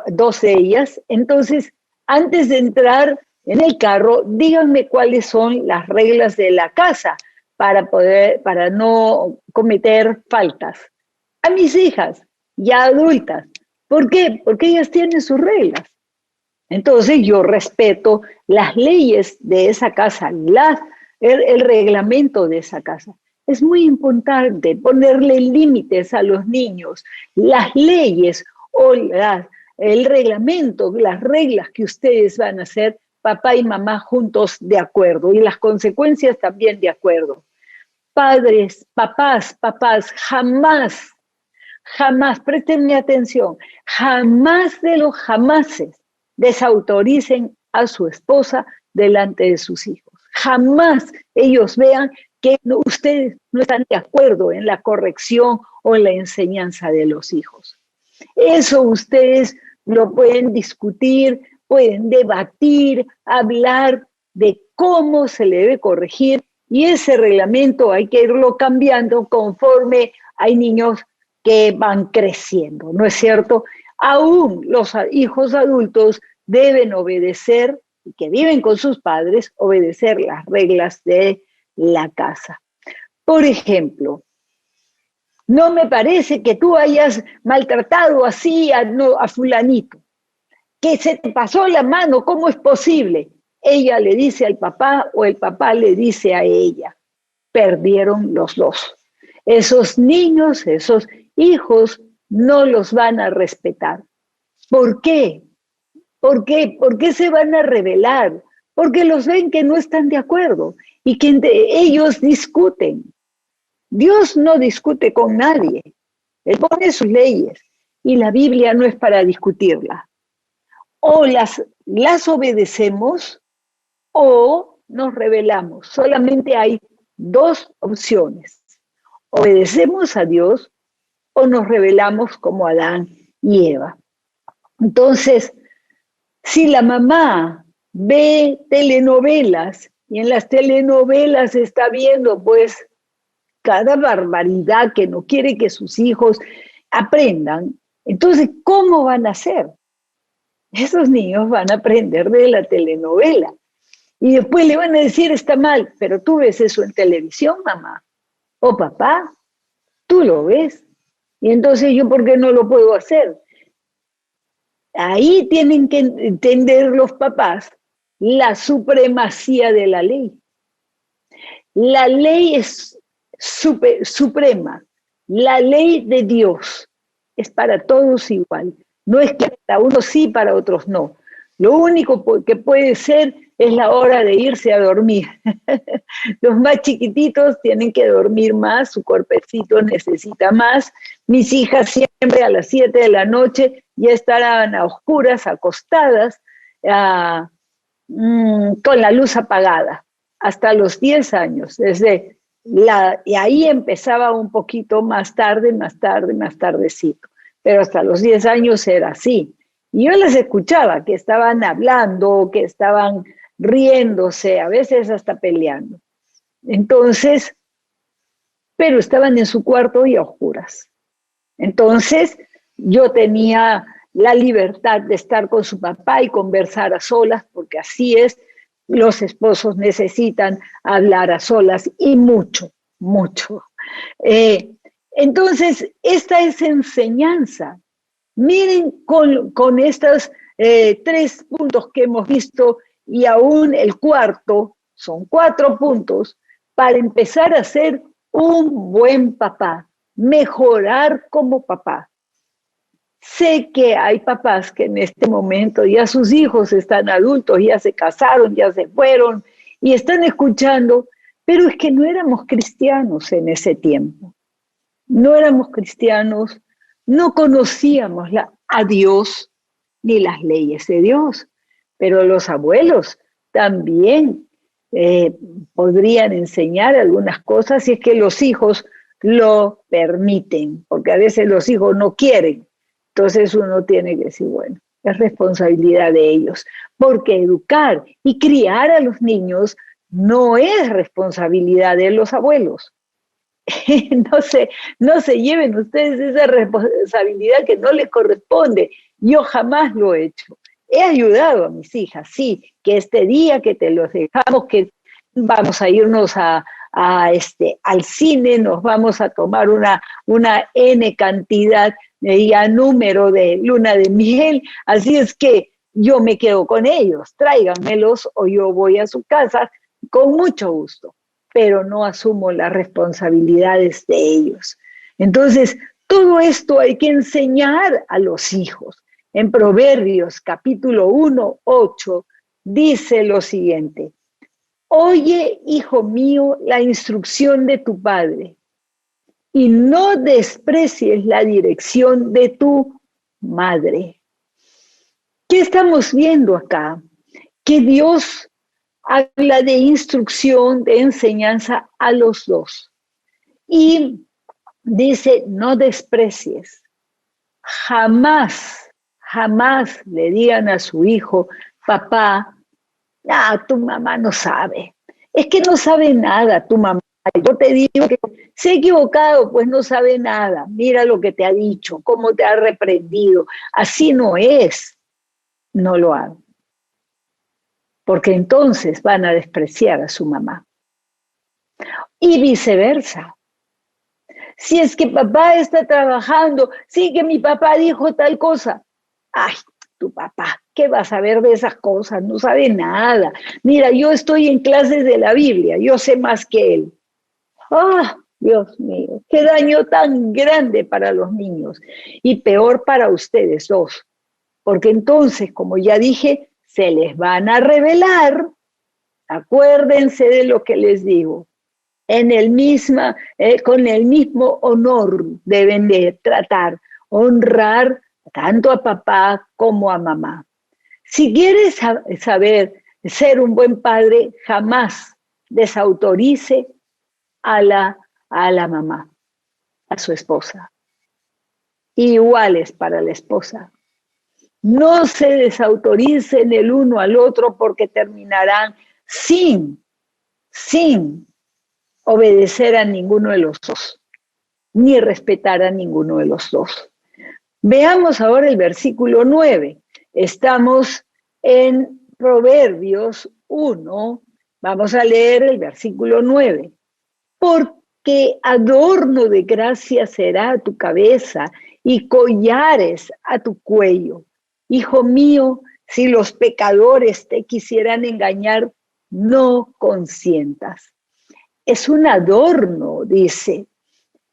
dos de ellas, entonces antes de entrar en el carro, díganme cuáles son las reglas de la casa para no cometer faltas. A mis hijas, ya adultas. ¿Por qué? Porque ellas tienen sus reglas. Entonces yo respeto las leyes de esa casa, el reglamento de esa casa. Es muy importante ponerle límites a los niños, las leyes o el reglamento, las reglas que ustedes van a hacer, papá y mamá juntos de acuerdo y las consecuencias también de acuerdo. Padres, papás, jamás, préstenme atención, jamás de los jamases desautoricen a su esposa delante de sus hijos. Jamás ellos vean que ustedes no están de acuerdo en la corrección o en la enseñanza de los hijos. Eso ustedes lo pueden discutir, pueden debatir, hablar de cómo se le debe corregir, y ese reglamento hay que irlo cambiando conforme hay niños que van creciendo, ¿no es cierto? Aún los hijos adultos deben obedecer, y que viven con sus padres, obedecer las reglas de la casa. Por ejemplo, no me parece que tú hayas maltratado así a fulanito, que se te pasó la mano, ¿cómo es posible? Ella le dice al papá o el papá le dice a ella. Perdieron los dos. Esos niños, esos hijos, no los van a respetar. ¿Por qué? ¿Por qué? ¿Por qué se van a rebelar? Porque los ven que no están de acuerdo y que ellos discuten. Dios no discute con nadie. Él pone sus leyes y la Biblia no es para discutirla. O las obedecemos o nos rebelamos. Solamente hay dos opciones. Obedecemos a Dios o nos rebelamos como Adán y Eva. Entonces, si la mamá ve telenovelas y en las telenovelas está viendo pues cada barbaridad que no quiere que sus hijos aprendan, entonces, ¿cómo van a hacer? Esos niños van a aprender de la telenovela. Y después le van a decir, está mal, pero tú ves eso en televisión, mamá. O papá, tú lo ves. Y entonces, ¿yo por qué no lo puedo hacer? Ahí tienen que entender los papás la supremacía de la ley. La ley es suprema. La ley de Dios es para todos igual. No es que para unos sí, para otros no. Lo único que puede ser es la hora de irse a dormir. Los más chiquititos tienen que dormir más, su cuerpecito necesita más. Mis hijas siempre a las 7 de la noche ya estarán a oscuras, acostadas, con la luz apagada, hasta los 10 años. Y ahí empezaba un poquito más tardecito. Pero hasta los 10 años era así. Y yo les escuchaba que estaban hablando, que estaban riéndose, a veces hasta peleando. Entonces, pero estaban en su cuarto y a oscuras. Entonces, yo tenía la libertad de estar con su papá y conversar a solas, porque así es, los esposos necesitan hablar a solas y mucho, mucho. Entonces, esta es enseñanza. Miren con estos 3 puntos que hemos visto y aún el cuarto, son 4 puntos, para empezar a ser un buen papá, mejorar como papá. Sé que hay papás que en este momento ya sus hijos están adultos, ya se casaron, ya se fueron y están escuchando, pero es que no éramos cristianos en ese tiempo. No éramos cristianos, no conocíamos a Dios ni las leyes de Dios, pero los abuelos también podrían enseñar algunas cosas si es que los hijos lo permiten, porque a veces los hijos no quieren. Entonces uno tiene que decir, bueno, es responsabilidad de ellos, porque educar y criar a los niños no es responsabilidad de los abuelos. No se lleven ustedes esa responsabilidad que no les corresponde. Yo jamás lo he hecho. He ayudado a mis hijas, sí, que este día que te los dejamos, que vamos a irnos al cine, nos vamos a tomar una N cantidad ya número de luna de miel, así es que yo me quedo con ellos, tráiganmelos o yo voy a su casa con mucho gusto, pero no asumo las responsabilidades de ellos. Entonces, todo esto hay que enseñar a los hijos. En Proverbios capítulo 1, 8, dice lo siguiente: oye, hijo mío, la instrucción de tu padre, y no desprecies la dirección de tu madre. ¿Qué estamos viendo acá? Que Dios habla de instrucción, de enseñanza a los dos. Y dice, no desprecies, jamás, jamás le digan a su hijo, papá, tu mamá no sabe. Es que no sabe nada tu mamá. Yo te digo que se ha equivocado, pues no sabe nada. Mira lo que te ha dicho, cómo te ha reprendido. Así no es. No lo hagan. Porque entonces van a despreciar a su mamá. Y viceversa. Si es que papá está trabajando, sí que mi papá dijo tal cosa. Ay, tu papá, ¿qué va a saber de esas cosas? No sabe nada. Mira, yo estoy en clases de la Biblia, yo sé más que él. ¡Ah, Dios mío! ¡Qué daño tan grande para los niños! Y peor para ustedes dos. Porque entonces, como ya dije, se les van a revelar. Acuérdense de lo que les digo. Con el mismo honor deben de tratar, honrar tanto a papá como a mamá. Si quieres saber ser un buen padre, jamás desautorice a la mamá, a su esposa. Iguales para la esposa. No se desautoricen el uno al otro porque terminarán sin obedecer a ninguno de los dos, ni respetar a ninguno de los dos. Veamos ahora el versículo 9. Estamos en Proverbios 1. Vamos a leer el versículo 9. Porque adorno de gracia será tu cabeza y collares a tu cuello. Hijo mío, si los pecadores te quisieran engañar, no consientas. Es un adorno, dice,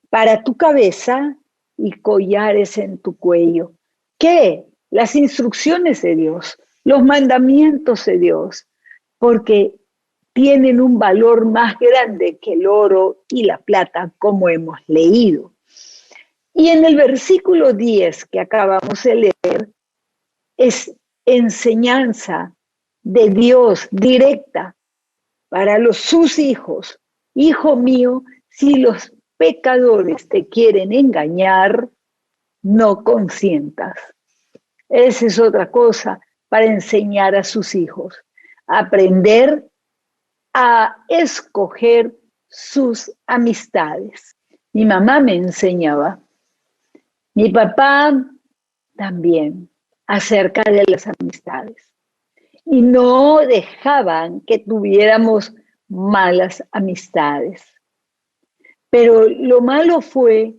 para tu cabeza y collares en tu cuello. ¿Qué? Las instrucciones de Dios, los mandamientos de Dios, porque tienen un valor más grande que el oro y la plata, como hemos leído. Y en el versículo 10 que acabamos de leer, es enseñanza de Dios directa para sus hijos. Hijo mío, si los pecadores te quieren engañar, no consientas. Esa es otra cosa para enseñar a sus hijos. Aprender a escoger sus amistades. Mi mamá me enseñaba, mi papá también, acerca de las amistades. Y no dejaban que tuviéramos malas amistades. Pero lo malo fue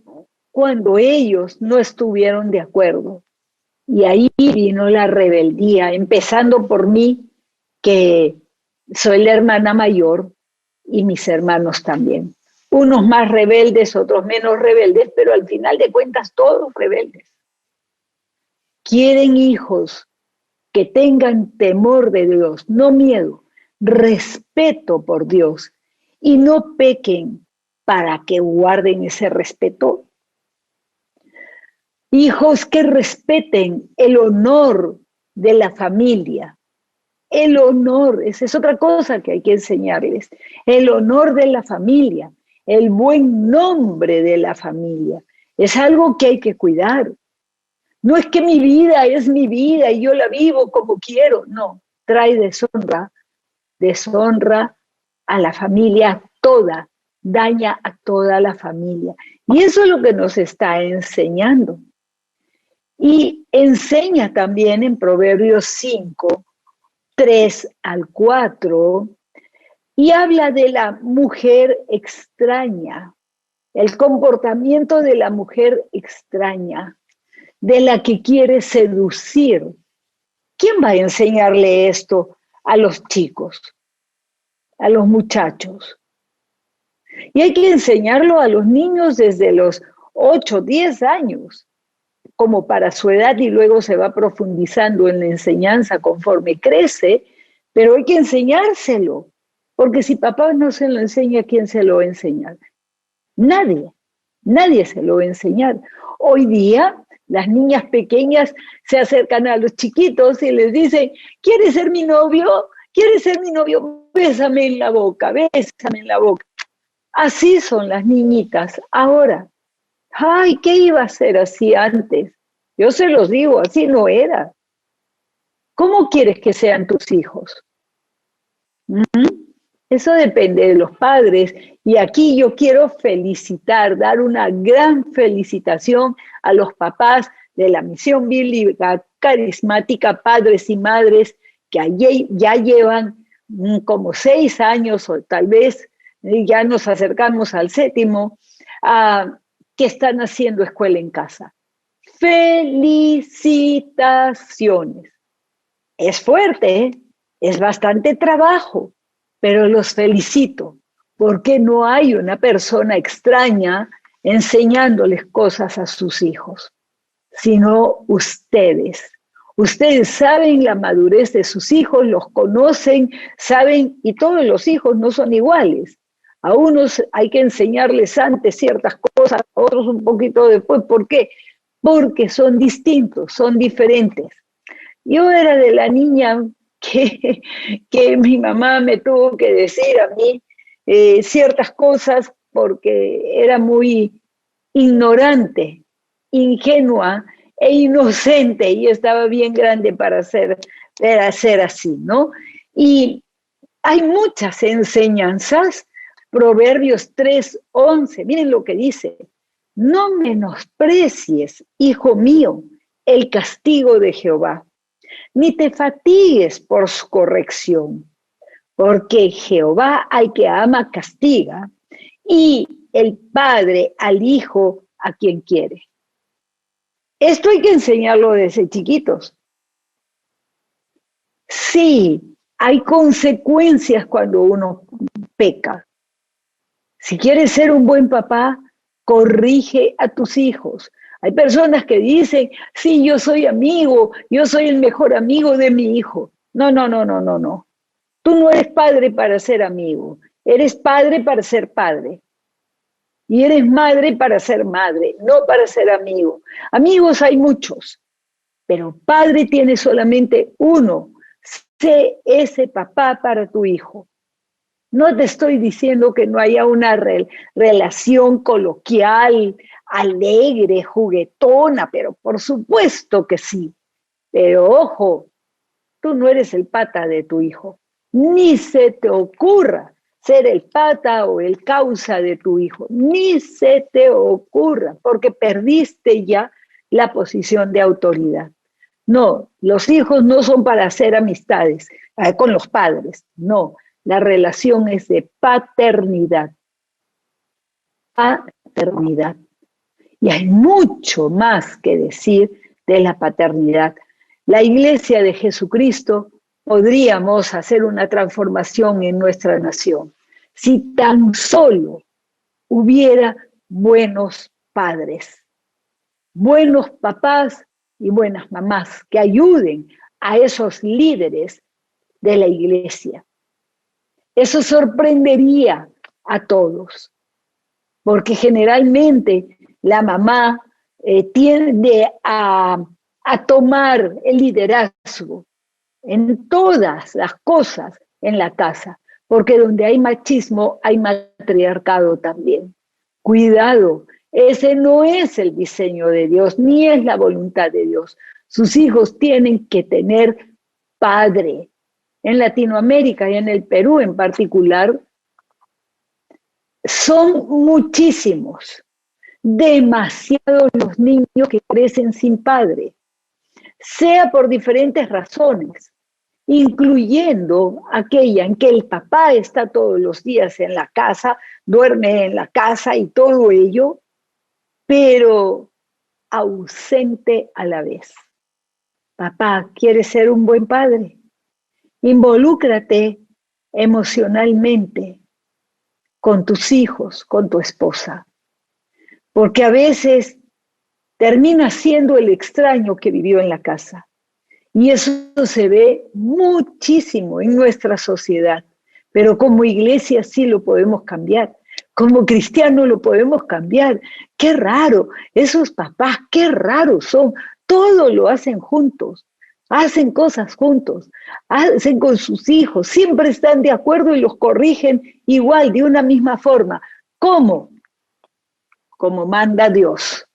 cuando ellos no estuvieron de acuerdo. Y ahí vino la rebeldía, empezando por mí, que soy la hermana mayor, y mis hermanos también. Unos más rebeldes, otros menos rebeldes, pero al final de cuentas todos rebeldes. Quieren hijos que tengan temor de Dios, no miedo, respeto por Dios, y no pequen para que guarden ese respeto. Hijos que respeten el honor de la familia. El honor, esa es otra cosa que hay que enseñarles. El honor de la familia, el buen nombre de la familia. Es algo que hay que cuidar. No es que mi vida es mi vida y yo la vivo como quiero. No, trae deshonra a la familia toda, daña a toda la familia. Y eso es lo que nos está enseñando. Y enseña también en Proverbios 5, 3 al 4, y habla de la mujer extraña, el comportamiento de la mujer extraña, de la que quiere seducir. ¿Quién va a enseñarle esto a los chicos, a los muchachos? Y hay que enseñarlo a los niños desde los 8, 10 años, como para su edad, y luego se va profundizando en la enseñanza conforme crece, pero hay que enseñárselo, porque si papá no se lo enseña, ¿quién se lo va a enseñar? Nadie se lo va a enseñar. Hoy día, las niñas pequeñas se acercan a los chiquitos y les dicen, ¿quieres ser mi novio? ¿Quieres ser mi novio? Bésame en la boca, bésame en la boca. Así son las niñitas ahora. Ay, ¿qué iba a ser así antes? Yo se los digo, así no era. ¿Cómo quieres que sean tus hijos? Eso depende de los padres. Y aquí yo quiero felicitar, dar una gran felicitación a los papás de la Misión Bíblica Carismática, padres y madres, que allí ya llevan como 6 años o tal vez ya nos acercamos al 7º, que están haciendo escuela en casa. Felicitaciones. Es fuerte, es bastante trabajo, pero los felicito, porque no hay una persona extraña enseñándoles cosas a sus hijos, sino ustedes. Ustedes saben la madurez de sus hijos, los conocen, saben, y todos los hijos no son iguales. A unos hay que enseñarles antes ciertas cosas, a otros un poquito después. ¿Por qué? Porque son distintos, son diferentes. Yo era de la niña que mi mamá me tuvo que decir a mí ciertas cosas porque era muy ignorante, ingenua e inocente, y estaba bien grande para ser así, ¿no? Y hay muchas enseñanzas. Proverbios 3:11, miren lo que dice: no menosprecies, hijo mío, el castigo de Jehová, ni te fatigues por su corrección, porque Jehová al que ama castiga, y el padre al hijo a quien quiere. Esto hay que enseñarlo desde chiquitos. Sí, hay consecuencias cuando uno peca. Si quieres ser un buen papá, corrige a tus hijos. Hay personas que dicen, sí, yo soy amigo, yo soy el mejor amigo de mi hijo. No. Tú no eres padre para ser amigo, eres padre para ser padre. Y eres madre para ser madre, no para ser amigo. Amigos hay muchos, pero padre tiene solamente uno. Sé ese papá para tu hijo. No te estoy diciendo que no haya una relación coloquial, alegre, juguetona, pero por supuesto que sí. Pero ojo, tú no eres el pata de tu hijo. Ni se te ocurra ser el pata o el causa de tu hijo. Ni se te ocurra, porque perdiste ya la posición de autoridad. No, los hijos no son para hacer amistades con los padres, no. La relación es de paternidad. Paternidad. Y hay mucho más que decir de la paternidad. La Iglesia de Jesucristo podríamos hacer una transformación en nuestra nación si tan solo hubiera buenos padres, buenos papás y buenas mamás que ayuden a esos líderes de la Iglesia. Eso sorprendería a todos, porque generalmente la mamá tiende a tomar el liderazgo en todas las cosas en la casa, porque donde hay machismo hay matriarcado también. Cuidado, ese no es el diseño de Dios, ni es la voluntad de Dios. Sus hijos tienen que tener padre. En Latinoamérica y en el Perú en particular, son muchísimos, demasiados los niños que crecen sin padre, sea por diferentes razones, incluyendo aquella en que el papá está todos los días en la casa, duerme en la casa y todo ello, pero ausente a la vez. Papá, ¿quieres ser un buen padre? Involúcrate emocionalmente con tus hijos, con tu esposa, porque a veces termina siendo el extraño que vivió en la casa. Y eso se ve muchísimo en nuestra sociedad, pero como iglesia sí lo podemos cambiar, como cristianos lo podemos cambiar. Qué raro, esos papás, qué raros son, todo lo hacen juntos. hacen cosas juntos, hacen con sus hijos, siempre están de acuerdo y los corrigen igual, de una misma forma. ¿Cómo? Como manda Dios.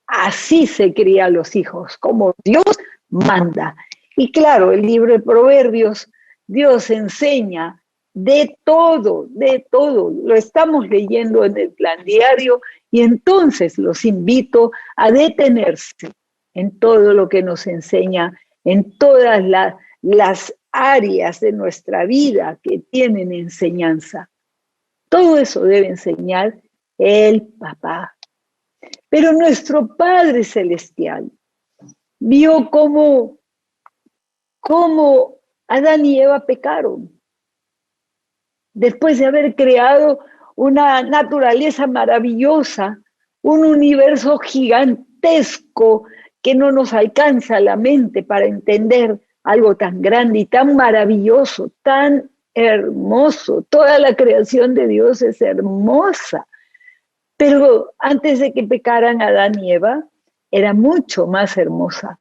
Así se crían los hijos, como Dios manda. Y claro, el libro de Proverbios, Dios enseña de todo, lo estamos leyendo en el plan diario y entonces los invito a detenerse en todo lo que nos enseña, en todas las áreas de nuestra vida que tienen enseñanza. Todo eso debe enseñar el papá. Pero nuestro Padre Celestial vio cómo Adán y Eva pecaron. Después de haber creado una naturaleza maravillosa, un universo gigantesco que no nos alcanza la mente para entender algo tan grande y tan maravilloso, tan hermoso. Toda la creación de Dios es hermosa. Pero antes de que pecaran Adán y Eva, era mucho más hermosa.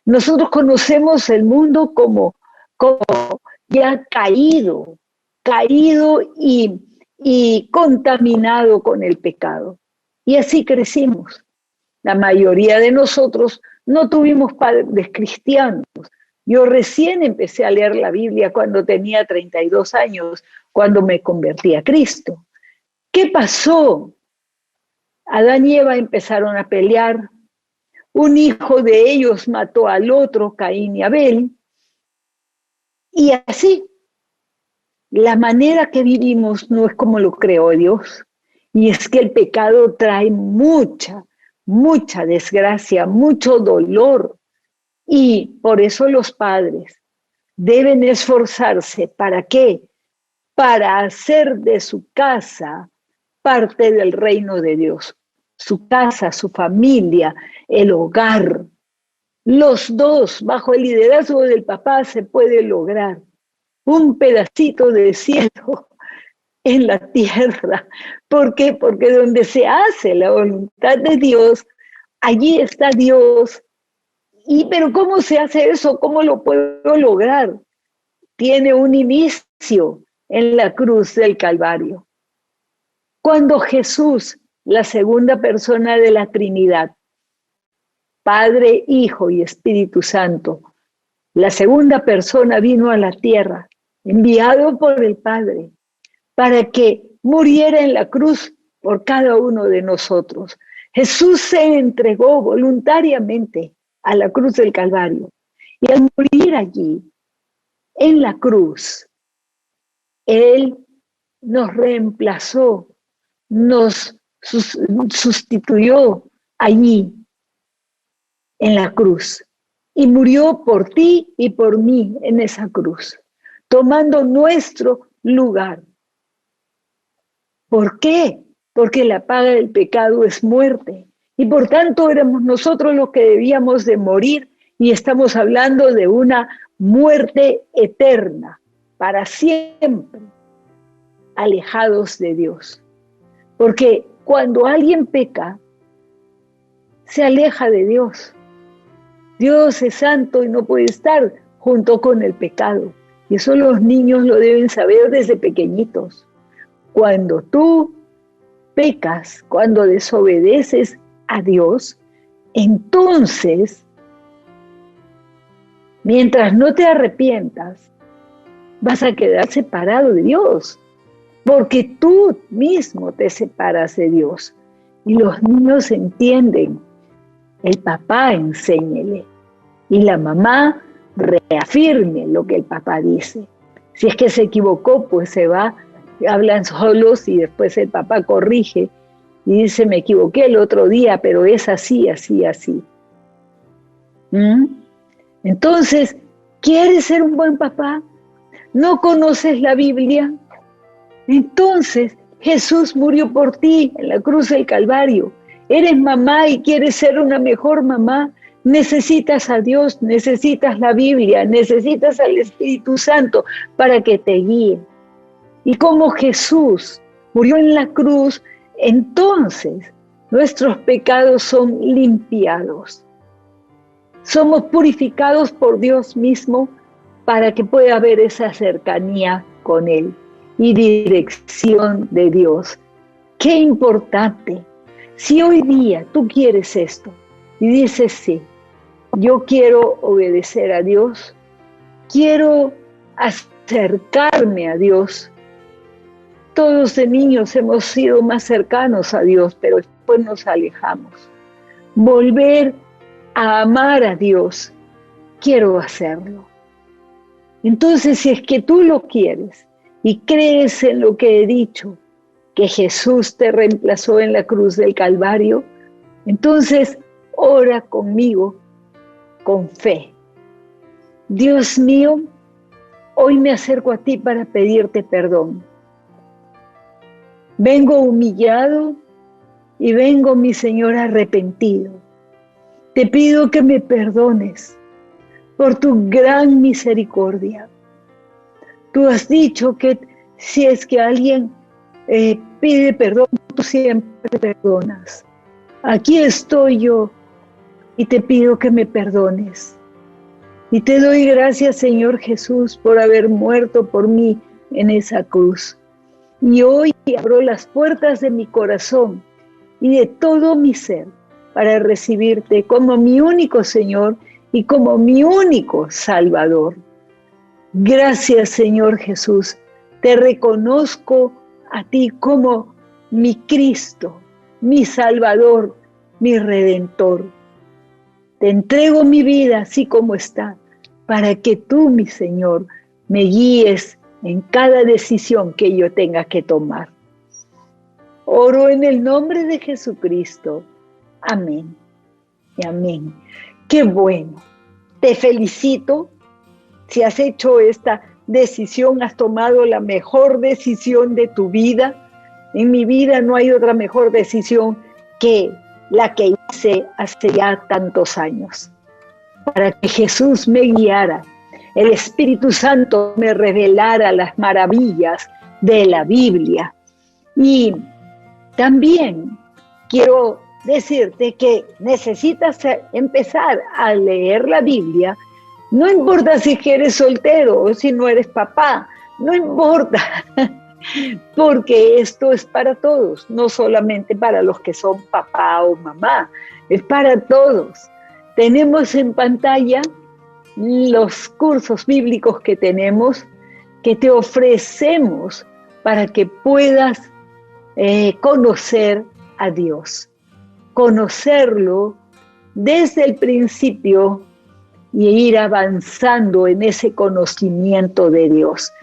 Nosotros conocemos el mundo como ya caído y contaminado con el pecado. Y así crecimos. La mayoría de nosotros no tuvimos padres cristianos. Yo recién empecé a leer la Biblia cuando tenía 32 años, cuando me convertí a Cristo. ¿Qué pasó? Adán y Eva empezaron a pelear. Un hijo de ellos mató al otro, Caín y Abel. Y así, la manera que vivimos no es como lo creó Dios. Y es que el pecado trae mucha desgracia, mucho dolor. Y por eso los padres deben esforzarse. ¿Para qué? Para hacer de su casa parte del reino de Dios. Su casa, su familia, el hogar. Los dos, bajo el liderazgo del papá, se puede lograr un pedacito de cielo en la tierra. ¿Por qué? Porque donde se hace la voluntad de Dios, allí está Dios. Pero ¿cómo se hace eso? ¿Cómo lo puedo lograr? Tiene un inicio en la cruz del Calvario. Cuando Jesús, la segunda persona de la Trinidad, Padre, Hijo y Espíritu Santo, la segunda persona vino a la tierra, enviado por el Padre, para que muriera en la cruz por cada uno de nosotros. Jesús se entregó voluntariamente a la cruz del Calvario. Y al morir allí, en la cruz, Él nos reemplazó, nos sustituyó allí, en la cruz. Y murió por ti y por mí en esa cruz, tomando nuestro lugar. ¿Por qué? Porque la paga del pecado es muerte. Y por tanto éramos nosotros los que debíamos de morir. Y estamos hablando de una muerte eterna, para siempre, alejados de Dios. Porque cuando alguien peca, se aleja de Dios. Dios es santo y no puede estar junto con el pecado. Y eso los niños lo deben saber desde pequeñitos. Cuando tú pecas, cuando desobedeces a Dios, entonces, mientras no te arrepientas, vas a quedar separado de Dios, porque tú mismo te separas de Dios. Y los niños entienden, el papá enséñele, y la mamá reafirme lo que el papá dice. Si es que se equivocó, pues se va, hablan solos y después el papá corrige y dice, me equivoqué el otro día, pero es así, así, así. Entonces, ¿quieres ser un buen papá? ¿No conoces la Biblia? Entonces, Jesús murió por ti en la cruz del Calvario. Eres mamá y quieres ser una mejor mamá. Necesitas a Dios, necesitas la Biblia, necesitas al Espíritu Santo para que te guíe. Y como Jesús murió en la cruz, entonces nuestros pecados son limpiados. Somos purificados por Dios mismo para que pueda haber esa cercanía con Él y dirección de Dios. ¡Qué importante! Si hoy día tú quieres esto y dices sí, yo quiero obedecer a Dios, quiero acercarme a Dios. Todos de niños hemos sido más cercanos a Dios, pero después nos alejamos. Volver a amar a Dios, quiero hacerlo. Entonces, si es que tú lo quieres y crees en lo que he dicho, que Jesús te reemplazó en la cruz del Calvario, entonces ora conmigo con fe. Dios mío, hoy me acerco a ti para pedirte perdón. Vengo humillado y vengo, mi Señor, arrepentido. Te pido que me perdones por tu gran misericordia. Tú has dicho que si es que alguien pide perdón, tú siempre perdonas. Aquí estoy yo y te pido que me perdones. Y te doy gracias, Señor Jesús, por haber muerto por mí en esa cruz. Y hoy abro las puertas de mi corazón y de todo mi ser para recibirte como mi único Señor y como mi único Salvador. Gracias, Señor Jesús. Te reconozco a ti como mi Cristo, mi Salvador, mi Redentor. Te entrego mi vida así como está, para que tú, mi Señor, me guíes en cada decisión que yo tenga que tomar. Oro en el nombre de Jesucristo. Amén y amén. ¡Qué bueno! Te felicito. Si has hecho esta decisión, has tomado la mejor decisión de tu vida. En mi vida no hay otra mejor decisión que la que hice hace ya tantos años. Para que Jesús me guiara, el Espíritu Santo me revelara las maravillas de la Biblia. Y también quiero decirte que necesitas empezar a leer la Biblia. No importa si eres soltero o si no eres papá, no importa, porque esto es para todos, no solamente para los que son papá o mamá, es para todos. Tenemos en pantalla los cursos bíblicos que tenemos, que te ofrecemos para que puedas conocer a Dios, conocerlo desde el principio y ir avanzando en ese conocimiento de Dios.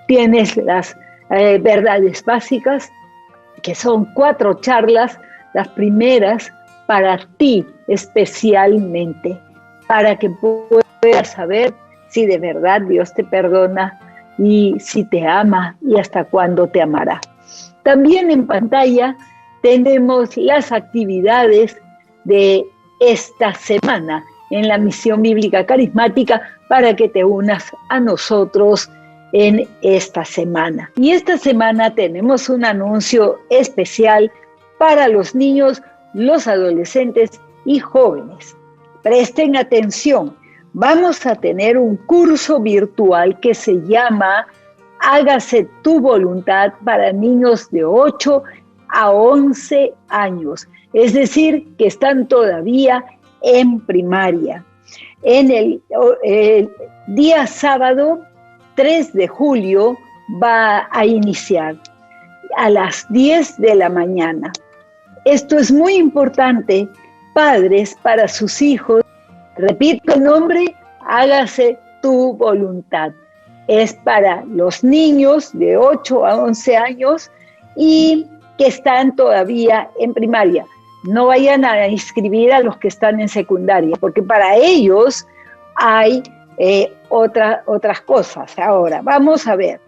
Tienes las verdades básicas, que son 4 charlas, las primeras para ti especialmente, para que puedas saber si de verdad Dios te perdona y si te ama y hasta cuándo te amará. También en pantalla tenemos las actividades de esta semana en la Misión Bíblica Carismática para que te unas a nosotros en esta semana. Y esta semana tenemos un anuncio especial para los niños, los adolescentes y jóvenes. Presten atención, vamos a tener un curso virtual que se llama Hágase tu voluntad para niños de 8 a 11 años, es decir, que están todavía en primaria. En el día sábado 3 de julio va a iniciar a las 10 de la mañana. Esto es muy importante, padres, para sus hijos. Repito el nombre, Hágase tu voluntad. Es para los niños de 8 a 11 años y que están todavía en primaria. No vayan a inscribir a los que están en secundaria, porque para ellos hay otras cosas. Ahora, vamos a ver.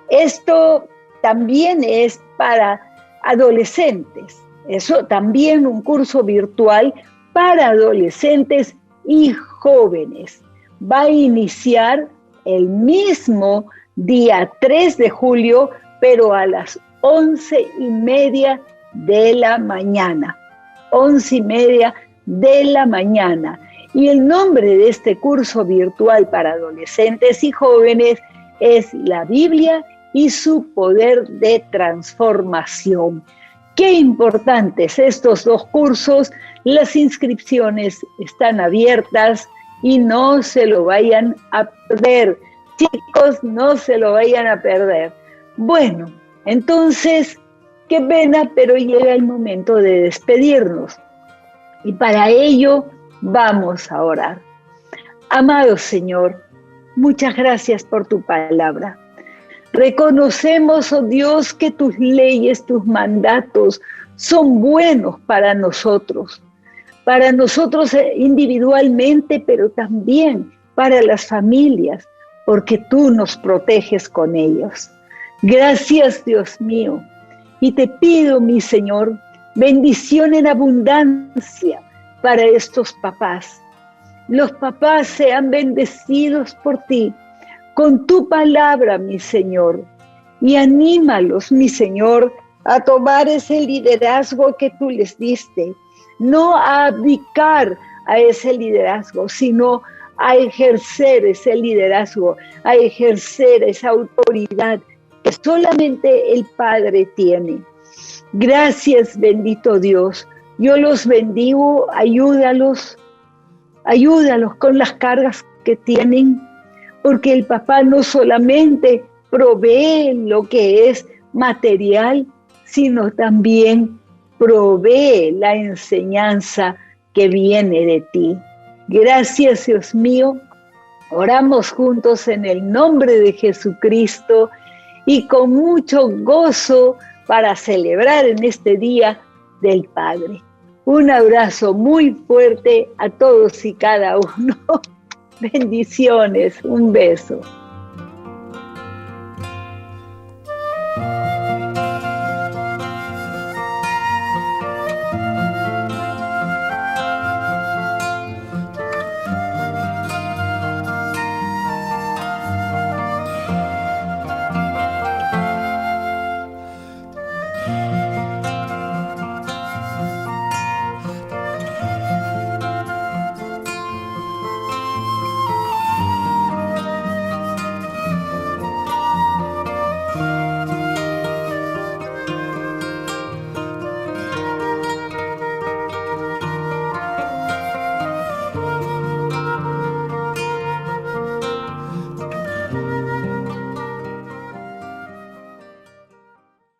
Esto también es para adolescentes. Eso también un curso virtual para adolescentes y jóvenes. Va a iniciar el mismo día 3 de julio, pero a las 11:30 de la mañana. 11:30 de la mañana. Y el nombre de este curso virtual para adolescentes y jóvenes es La Biblia y su poder de transformación. Qué importantes estos dos cursos. Las inscripciones están abiertas y no se lo vayan a perder. Chicos, no se lo vayan a perder. Bueno, entonces, qué pena, pero llega el momento de despedirnos. Y para ello vamos a orar. Amado Señor, muchas gracias por tu palabra. Reconocemos, oh Dios, que tus leyes, tus mandatos son buenos para nosotros individualmente, pero también para las familias, porque tú nos proteges con ellos. Gracias, Dios mío. Y te pido, mi Señor, bendición en abundancia para estos papás. Los papás sean bendecidos por ti, con tu palabra, mi Señor. Y anímalos, mi Señor, a tomar ese liderazgo que tú les diste. No a abdicar a ese liderazgo, sino a ejercer ese liderazgo, a ejercer esa autoridad que solamente el Padre tiene. Gracias, bendito Dios. Yo los bendigo, ayúdalos con las cargas que tienen, porque el papá no solamente provee lo que es material, sino también provee la enseñanza que viene de ti. Gracias, Dios mío. Oramos juntos en el nombre de Jesucristo y con mucho gozo para celebrar en este Día del Padre. Un abrazo muy fuerte a todos y cada uno. Bendiciones, un beso.